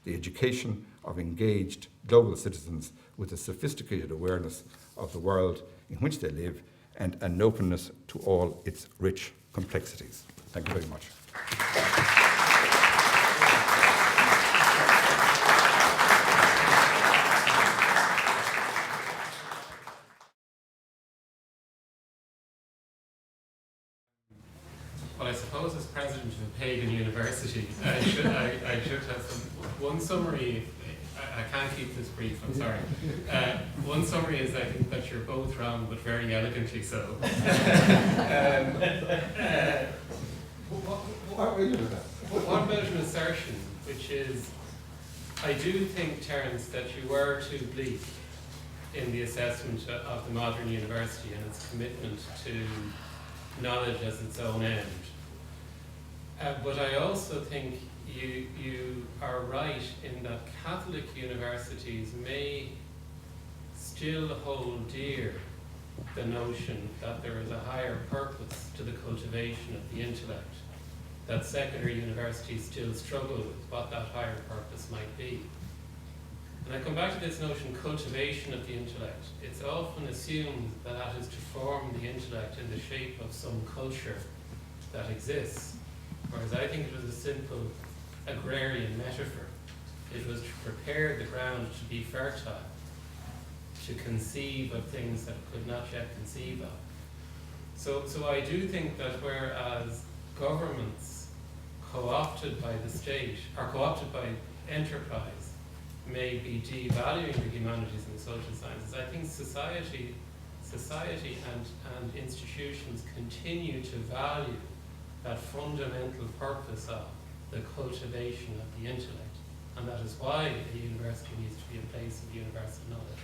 the education of engaged global citizens with a sophisticated awareness of the world in which they live and an openness to all its rich complexities. Thank you very much. Well, I suppose as president of a pagan university, I should have one summary. I can't keep this brief, I'm sorry. One summary is I think that you're both wrong, but very elegantly so. What about an assertion, which is, I do think, Terrence, that you were too bleak in the assessment of the modern university and its commitment to knowledge as its own end. But I also think you are right in that Catholic universities may still hold dear the notion that there is a higher purpose to the cultivation of the intellect, that secular universities still struggle with what that higher purpose might be. And I come back to this notion, cultivation of the intellect. It's often assumed that that is to form the intellect in the shape of some culture that exists. Whereas I think it was a simple agrarian metaphor. It was to prepare the ground to be fertile, to conceive of things that it could not yet conceive of. So I do think that whereas governments co-opted by the state, or co-opted by enterprise, may be devaluing the humanities and the social sciences, I think society and institutions continue to value that fundamental purpose of the cultivation of the intellect. And that is why a university needs to be a place of universal knowledge.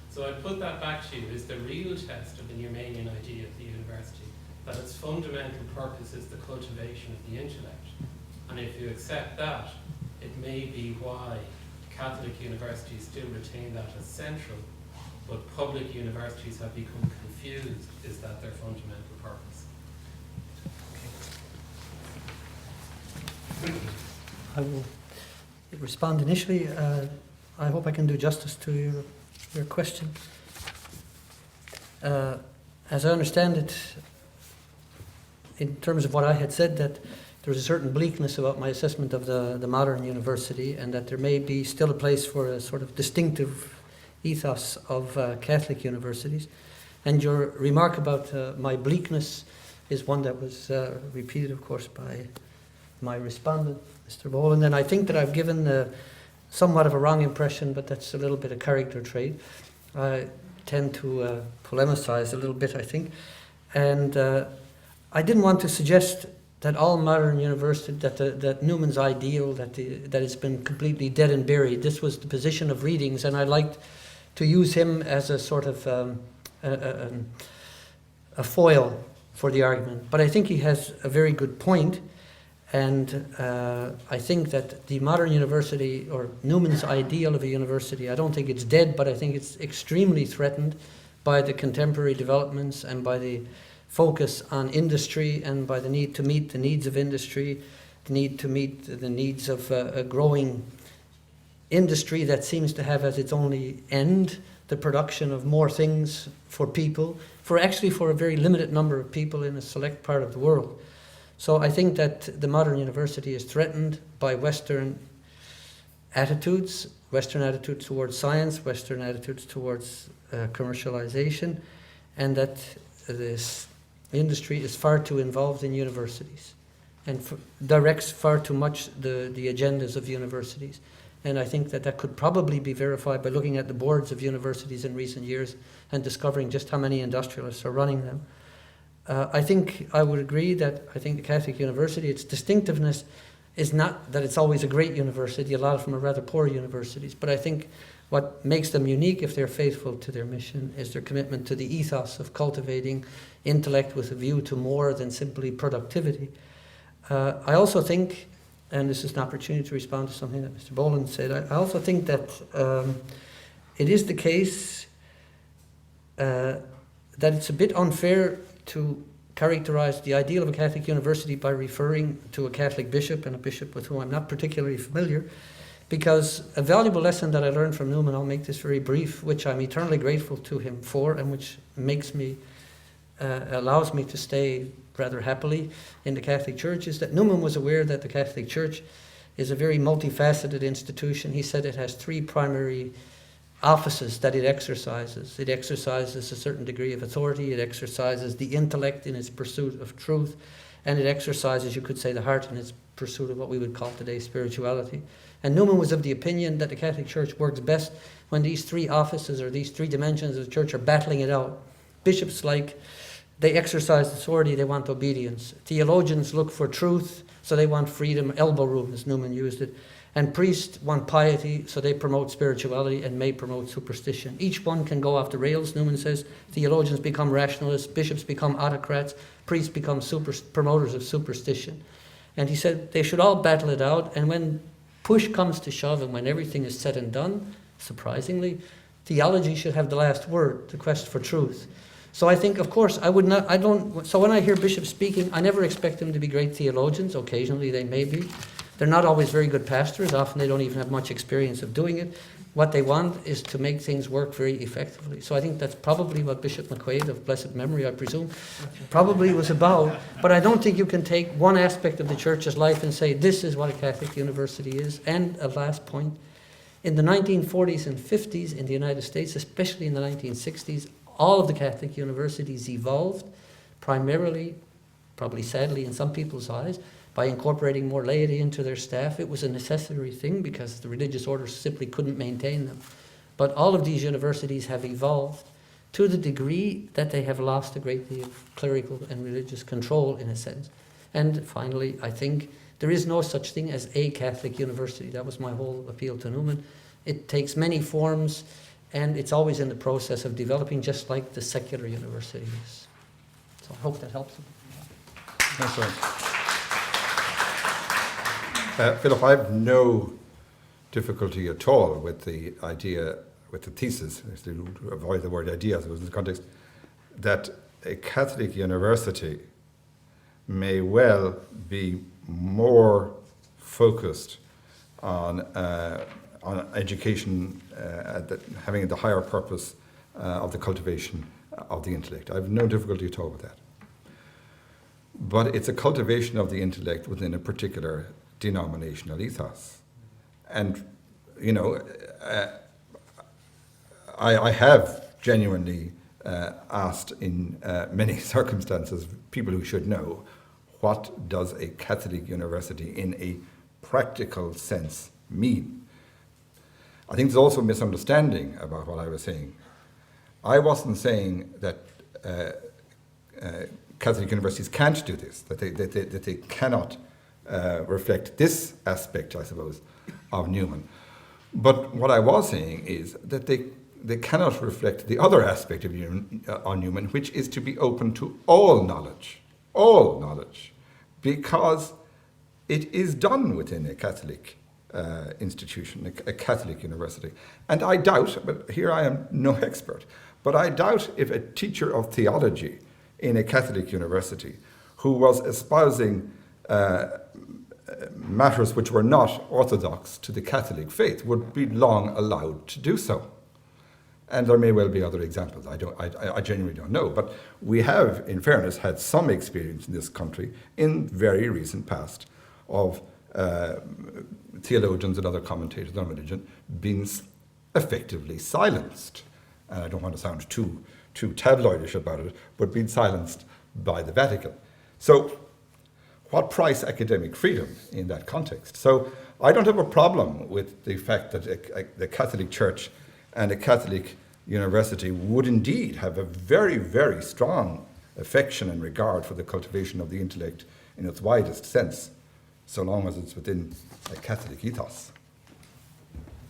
So I put that back to you, is the real test of the Newmanian idea of the university, that its fundamental purpose is the cultivation of the intellect. And if you accept that, it may be why Catholic universities still retain that as central, but public universities have become confused, is that their fundamental purpose. I will respond initially. I hope I can do justice to your question. As I understand it, in terms of what I had said, that there's a certain bleakness about my assessment of the modern university, and that there may be still a place for a sort of distinctive ethos of Catholic universities. And your remark about my bleakness is one that was repeated, of course, by my respondent, Mr. Boland. And I think that I've given somewhat of a wrong impression, but that's a little bit of character trait. I tend to polemicize a little bit, I think. And I didn't want to suggest that all modern universities, that Newman's ideal, that it's been completely dead and buried. This was the position of readings, and I liked to use him as a sort of a foil for the argument. But I think he has a very good point. And I think that the modern university, or Newman's ideal of a university, I don't think it's dead, but I think it's extremely threatened by the contemporary developments and by the focus on industry and by the need to meet the needs of industry, the need to meet the needs of a growing industry that seems to have as its only end the production of more things for people, for a very limited number of people in a select part of the world. So I think that the modern university is threatened by Western attitudes towards science, Western attitudes towards commercialization, and that this industry is far too involved in universities and directs far too much the agendas of universities. And I think that could probably be verified by looking at the boards of universities in recent years and discovering just how many industrialists are running them. I think I would agree that I think the Catholic University, its distinctiveness is not that it's always a great university. A lot of them are rather poor universities. But I think what makes them unique, if they're faithful to their mission, is their commitment to the ethos of cultivating intellect with a view to more than simply productivity. I also think, and this is an opportunity to respond to something that Mr. Boland said, I also think that it is the case that it's a bit unfair to characterize the ideal of a Catholic university by referring to a Catholic bishop, and a bishop with whom I'm not particularly familiar, because a valuable lesson that I learned from Newman, I'll make this very brief, which I'm eternally grateful to him for, and which makes me, allows me to stay rather happily in the Catholic Church, is that Newman was aware that the Catholic Church is a very multifaceted institution. He said it has three primary offices that it exercises. It exercises a certain degree of authority, it exercises the intellect in its pursuit of truth, and it exercises, you could say, the heart in its pursuit of what we would call today spirituality. And Newman was of the opinion that the Catholic Church works best when these three offices or these three dimensions of the Church are battling it out. Bishops, like, they exercise authority, they want obedience. Theologians look for truth, so they want freedom, elbow room, as Newman used it. And priests want piety, so they promote spirituality and may promote superstition. Each one can go off the rails, Newman says. Theologians become rationalists, bishops become autocrats, priests become promoters of superstition. And he said they should all battle it out, and when push comes to shove and when everything is said and done, surprisingly, theology should have the last word, the quest for truth. So I think, of course, so when I hear bishops speaking, I never expect them to be great theologians. Occasionally they may be. They're not always very good pastors. Often they don't even have much experience of doing it. What they want is to make things work very effectively. So I think that's probably what Bishop McQuaid, of blessed memory, I presume, probably was about. But I don't think you can take one aspect of the Church's life and say, this is what a Catholic university is. And a last point, in the 1940s and 50s in the United States, especially in the 1960s, all of the Catholic universities evolved primarily, probably sadly in some people's eyes, by incorporating more laity into their staff. It was a necessary thing because the religious orders simply couldn't maintain them. But all of these universities have evolved to the degree that they have lost a great deal of clerical and religious control, in a sense. And finally, I think there is no such thing as a Catholic university. That was my whole appeal to Newman. It takes many forms, and it's always in the process of developing, just like the secular university is. So I hope that helps. Thanks, sir. Philip, I have no difficulty at all with the idea, with the thesis, to avoid the word idea, I suppose, in this context, that a Catholic university may well be more focused on education, having the higher purpose of the cultivation of the intellect. I have no difficulty at all with that. But it's a cultivation of the intellect within a particular denominational ethos. And, you know, I have genuinely asked in many circumstances people who should know, what does a Catholic university in a practical sense mean? I think there's also a misunderstanding about what I was saying. I wasn't saying that Catholic universities can't do this, that they cannot reflect this aspect, I suppose, of Newman. But what I was saying is that they cannot reflect the other aspect of Newman, which is to be open to all knowledge, because it is done within a Catholic institution, a Catholic university. And I doubt, but here I am no expert, but I doubt if a teacher of theology in a Catholic university who was espousing matters which were not orthodox to the Catholic faith would be long allowed to do so. And there may well be other examples. I genuinely don't know. But we have, in fairness, had some experience in this country in very recent past of theologians and other commentators on religion being effectively silenced. And I don't want to sound too tabloidish about it, but being silenced by the Vatican. So what price academic freedom in that context? So I don't have a problem with the fact that the Catholic Church and a Catholic university would indeed have a very, very strong affection and regard for the cultivation of the intellect in its widest sense. so long as it's within a Catholic ethos.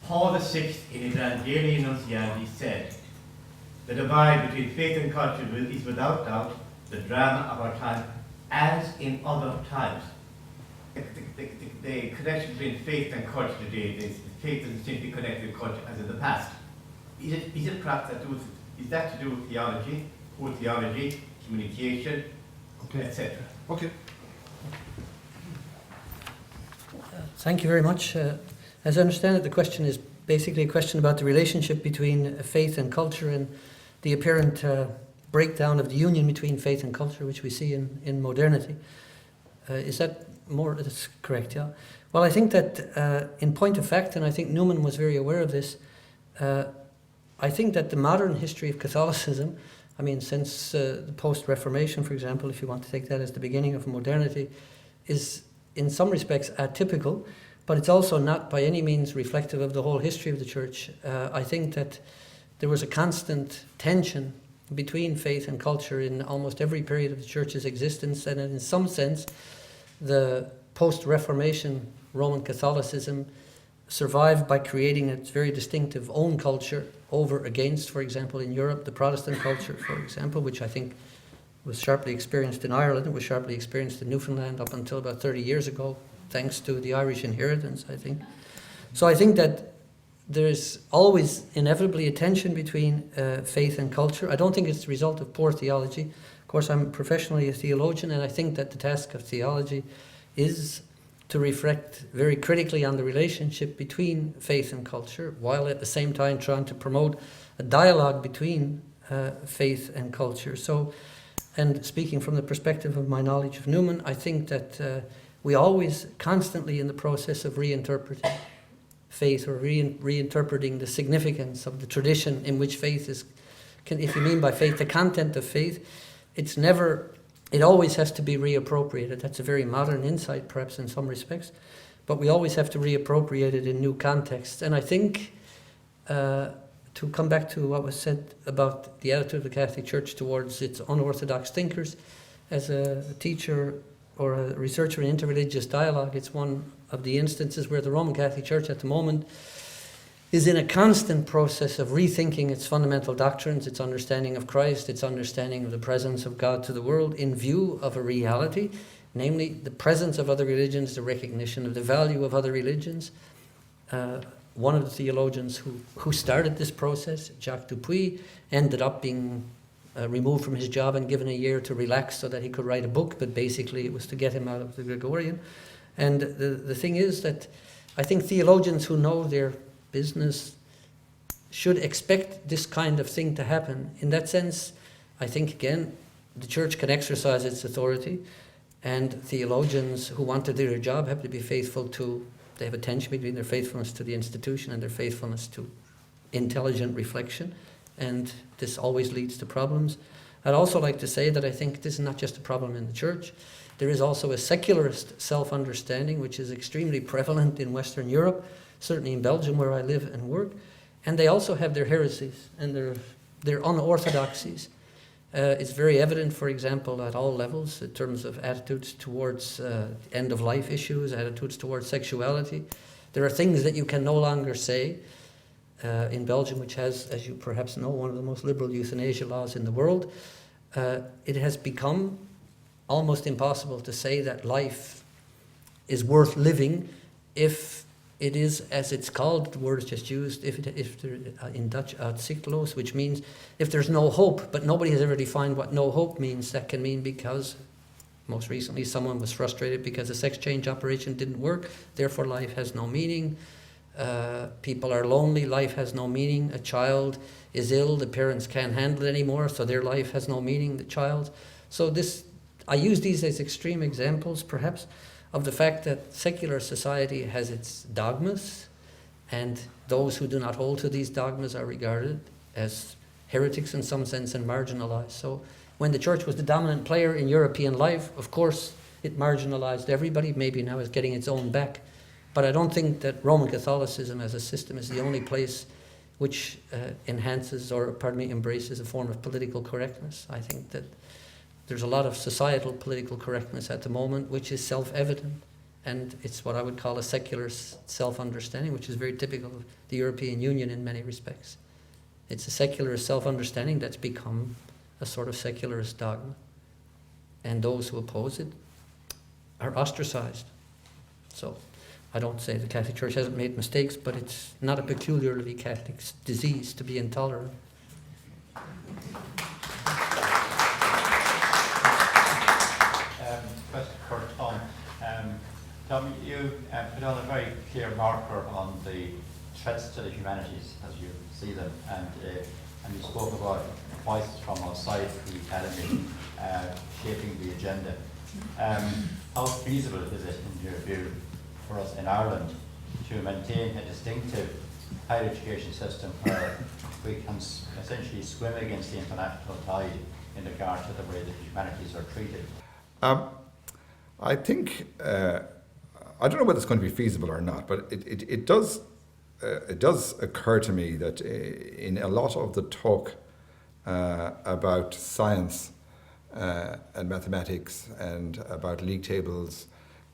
Paul VI in his Evangelii Nuntiandi said, "The divide between faith and culture is without doubt the drama of our time, as in other times." The connection between faith and culture today is faith isn't simply connected with culture as in the past. Is it perhaps is that to do with theology, core theology, communication, etc.? Okay. Thank you very much. As I understand it, the question is basically a question about the relationship between faith and culture and the apparent breakdown of the union between faith and culture, which we see in modernity. Is that more? That's correct, yeah. Well, I think that in point of fact, and I think Newman was very aware of this, I think that the modern history of Catholicism, I mean, since the post-Reformation, for example, if you want to take that as the beginning of modernity, is in some respects atypical, but it's also not by any means reflective of the whole history of the Church. I think that there was a constant tension between faith and culture in almost every period of the Church's existence, and in some sense, the post-Reformation Roman Catholicism survived by creating its very distinctive own culture over against, for example, in Europe, the Protestant culture, for example, which I think was sharply experienced in Ireland, it was sharply experienced in Newfoundland up until about 30 years ago, thanks to the Irish inheritance, I think. So I think that there's always inevitably a tension between faith and culture. I don't think it's the result of poor theology. Of course, I'm professionally a theologian, and I think that the task of theology is to reflect very critically on the relationship between faith and culture, while at the same time trying to promote a dialogue between faith and culture. So, and speaking from the perspective of my knowledge of Newman, I think that we always constantly in the process of reinterpreting faith or reinterpreting the significance of the tradition in which faith is, if you mean by faith, the content of faith, it always has to be reappropriated. That's a very modern insight, perhaps in some respects, but we always have to reappropriate it in new contexts. And I think, to come back to what was said about the attitude of the Catholic Church towards its unorthodox thinkers, as a teacher or a researcher in interreligious dialogue, it's one of the instances where the Roman Catholic Church at the moment is in a constant process of rethinking its fundamental doctrines, its understanding of Christ, its understanding of the presence of God to the world in view of a reality, namely the presence of other religions, the recognition of the value of other religions. One of the theologians who started this process, Jacques Dupuy, ended up being removed from his job and given a year to relax so that he could write a book, but basically it was to get him out of the Gregorian. And the thing is that I think theologians who know their business should expect this kind of thing to happen. In that sense, I think, again, the Church can exercise its authority, and theologians who want to do their job have to be faithful to, they have a tension between their faithfulness to the institution and their faithfulness to intelligent reflection, and this always leads to problems. I'd also like to say that I think this is not just a problem in the Church. There is also a secularist self-understanding which is extremely prevalent in Western Europe, certainly in Belgium where I live and work, and they also have their heresies and their unorthodoxies. It's very evident, for example, at all levels in terms of attitudes towards end-of-life issues, attitudes towards sexuality. There are things that you can no longer say in Belgium, which has, as you perhaps know, one of the most liberal euthanasia laws in the world. It has become almost impossible to say that life is worth living if it is, as it's called, the word is just used, in Dutch, uitzichtloos, which means if there's no hope, but nobody has ever defined what no hope means. That can mean because, most recently, someone was frustrated because a sex change operation didn't work, therefore life has no meaning. People are lonely, life has no meaning. A child is ill, the parents can't handle it anymore, so their life has no meaning, the child's. So I use these as extreme examples, perhaps, of the fact that secular society has its dogmas, and those who do not hold to these dogmas are regarded as heretics in some sense and marginalized. So when the Church was the dominant player in European life, of course, it marginalized everybody, maybe now it's getting its own back. But I don't think that Roman Catholicism as a system is the only place which embraces a form of political correctness. I think that there's a lot of societal political correctness at the moment, which is self-evident. and it's what I would call a secular self-understanding, which is very typical of the European Union in many respects. It's a secular self-understanding that's become a sort of secularist dogma. And those who oppose it are ostracized. So I don't say the Catholic Church hasn't made mistakes, but it's not a peculiarly Catholic disease to be intolerant. Question for Tom. Tom, you put on a very clear marker on the threats to the humanities as you see them, and you spoke about voices from outside the academy shaping the agenda. How feasible is it, in your view, for us in Ireland to maintain a distinctive higher education system where we can essentially swim against the international tide in regard to the way that humanities are treated? I think, I don't know whether it's going to be feasible or not, but it does occur to me that in a lot of the talk about science and mathematics and about league tables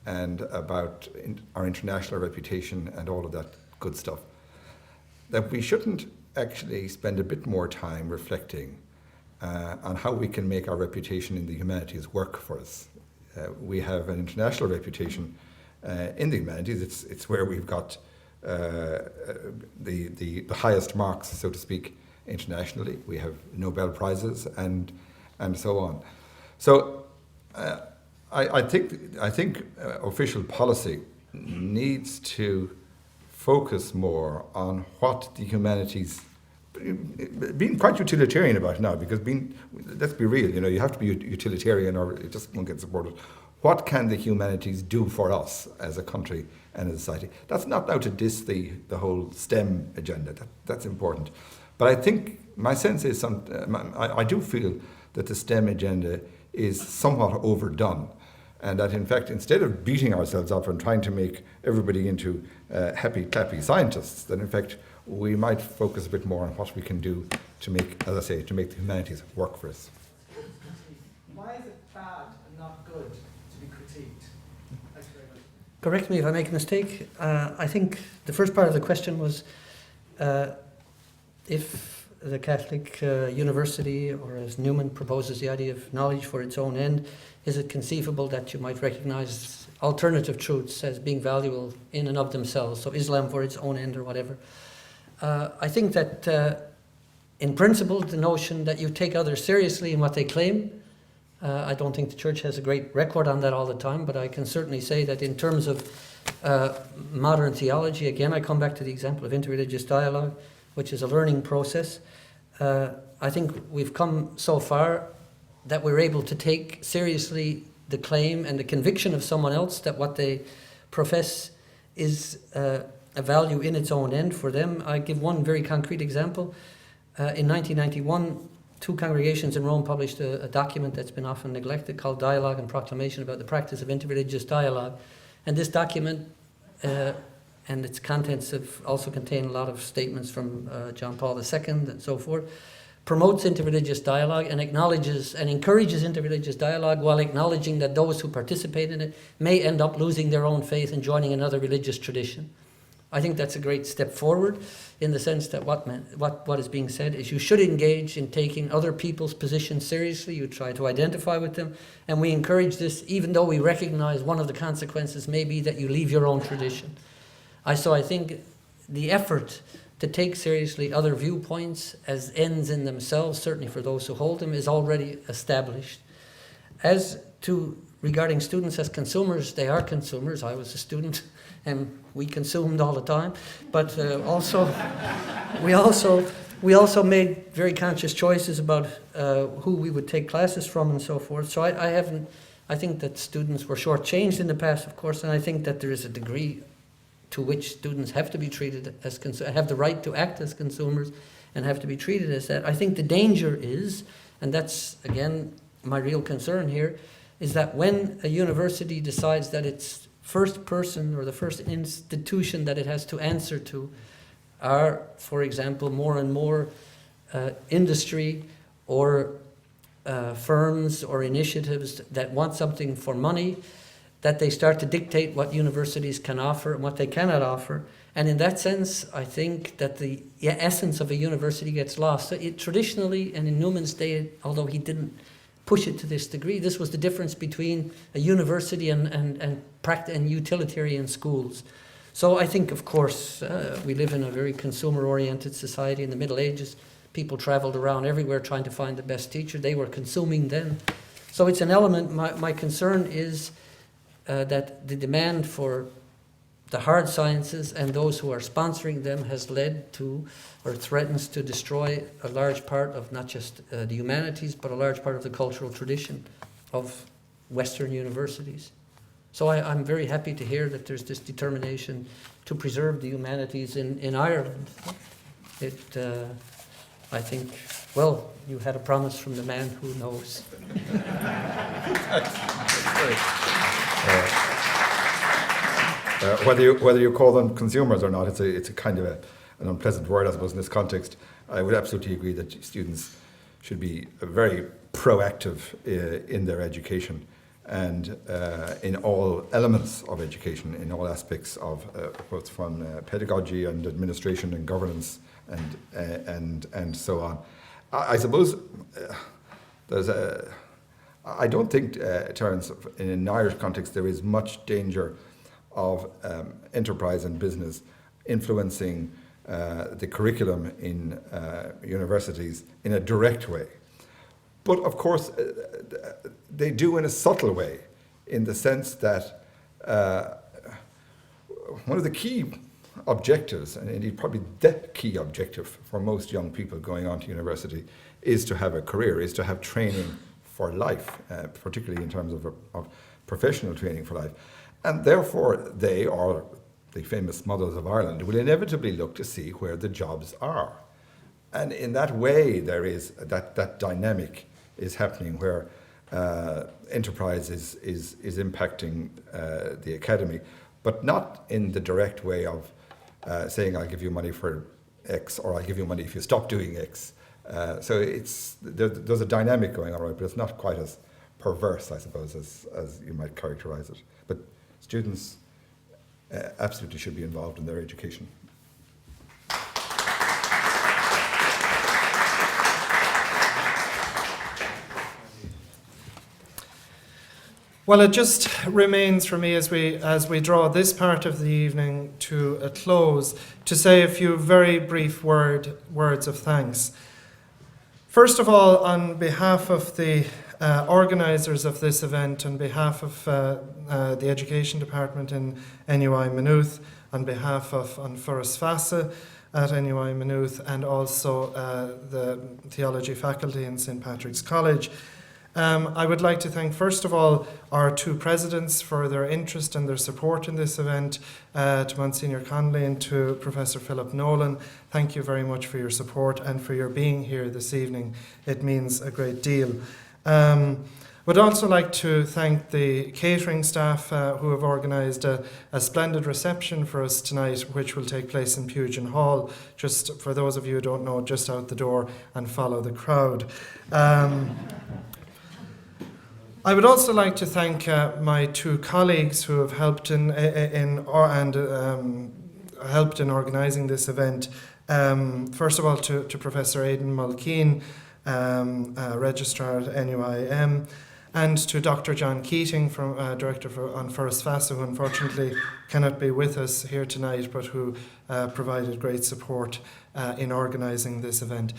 and about our international reputation and all of that good stuff, that we shouldn't actually spend a bit more time reflecting on how we can make our reputation in the humanities work for us. We have an international reputation in the humanities. It's where we've got the highest marks, so to speak, internationally. We have Nobel Prizes and so on. So I think official policy needs to focus more on what the humanities, being quite utilitarian about it now, because let's be real, you have to be utilitarian or it just won't get supported. What can the humanities do for us as a country and as a society? That's not now to diss the whole STEM agenda. That's important. But I think my sense is I do feel that the STEM agenda is somewhat overdone, and that in fact, instead of beating ourselves up and trying to make everybody into happy, clappy scientists, that in fact we might focus a bit more on what we can do to make, as I say, to make the humanities work for us. Why is it bad and not good to be critiqued? Thank you very much. Correct me if I make a mistake. I think the first part of the question was if the Catholic university, or as Newman proposes the idea of knowledge for its own end, is it conceivable that you might recognize alternative truths as being valuable in and of themselves, so Islam for its own end or whatever? I think that in principle, the notion that you take others seriously in what they claim, I don't think the Church has a great record on that all the time, but I can certainly say that in terms of modern theology, again, I come back to the example of interreligious dialogue, which is a learning process. I think we've come so far that we're able to take seriously the claim and the conviction of someone else that what they profess is a value in its own end for them. I give one very concrete example. In 1991, two congregations in Rome published a document that's been often neglected called Dialogue and Proclamation about the Practice of Interreligious Dialogue. And this document and its contents have also contained a lot of statements from John Paul II and so forth, promotes interreligious dialogue and acknowledges and encourages interreligious dialogue while acknowledging that those who participate in it may end up losing their own faith and joining another religious tradition. I think that's a great step forward in the sense that what is being said is you should engage in taking other people's positions seriously. You try to identify with them, and we encourage this even though we recognize one of the consequences may be that you leave your own tradition. So I think the effort to take seriously other viewpoints as ends in themselves, certainly for those who hold them, is already established. As to regarding students as consumers, they are consumers. I was a student and we consumed all the time, but we also made very conscious choices about who we would take classes from and so forth. So I think that students were shortchanged in the past, of course, and I think that there is a degree to which students have to be treated as have the right to act as consumers and have to be treated as that. I think the danger is, and that's again my real concern here, is that when a university decides that its first person or the first institution that it has to answer to are, for example, more and more industry or firms or initiatives that want something for money, that they start to dictate what universities can offer and what they cannot offer. And in that sense, I think that the essence of a university gets lost. So traditionally, and in Newman's day, although he didn't push it to this degree, this was the difference between a university and utilitarian schools. So I think, of course, we live in a very consumer-oriented society. In the Middle Ages, people traveled around everywhere trying to find the best teacher. They were consuming then. So it's an element. My concern is that the demand for the hard sciences and those who are sponsoring them has led to, or threatens to destroy, a large part of not just the humanities, but a large part of the cultural tradition of Western universities. So I'm very happy to hear that there's this determination to preserve the humanities in Ireland. I think, well, you had a promise from the man who knows. Whether you call them consumers or not, it's a kind of an unpleasant word, I suppose, in this context. I would absolutely agree that students should be very proactive in their education and in all elements of education, in all aspects of both from pedagogy and administration and governance and so on. I suppose I don't think, Terrence, in an Irish context, there is much danger of enterprise and business influencing the curriculum in universities in a direct way. But of course, they do in a subtle way, in the sense that one of the key objectives, and indeed probably the key objective for most young people going on to university, is to have a career, is to have training for life, particularly in terms of professional training for life. And therefore, they, or the famous mothers of Ireland, will inevitably look to see where the jobs are. And in that way, there is that dynamic is happening where enterprise is impacting the academy, but not in the direct way of saying, I'll give you money for X, or I'll give you money if you stop doing X. So there's a dynamic going on, right? But it's not quite as perverse, I suppose, as you might characterize it. But students absolutely should be involved in their education. Well, it just remains for me as we draw this part of the evening to a close to say a few very brief words of thanks. First of all, on behalf of the organisers of this event, on behalf of the Education Department in NUI Maynooth, on behalf of Foras Feasa at NUI Maynooth, and also the Theology Faculty in St. Patrick's College, I would like to thank, first of all, our two presidents for their interest and their support in this event, to Monsignor Conley and to Professor Philip Nolan. Thank you very much for your support and for your being here this evening. It means a great deal. Would also like to thank the catering staff who have organised a splendid reception for us tonight, which will take place in Pugin Hall, just for those of you who don't know, just out the door and follow the crowd. I would also like to thank my two colleagues who have helped in organising this event. First of all, to Professor Aidan Mulkeen, Registrar at NUIM, and to Dr. John Keating, Director on Foras Feasa, who unfortunately cannot be with us here tonight, but who provided great support in organising this event.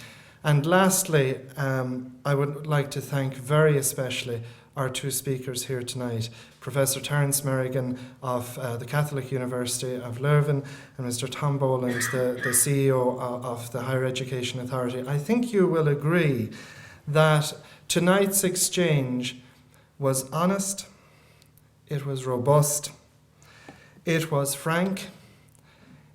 And lastly, I would like to thank very especially our two speakers here tonight, Professor Terrence Merrigan of the Catholic University of Leuven and Mr. Tom Boland, the CEO of the Higher Education Authority. I think you will agree that tonight's exchange was honest, it was robust, it was frank,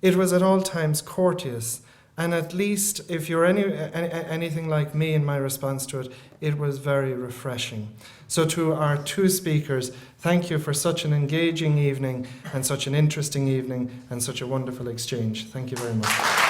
it was at all times courteous, and at least if you're anything like me in my response to it, it was very refreshing. So to our two speakers, thank you for such an engaging evening and such an interesting evening and such a wonderful exchange. Thank you very much.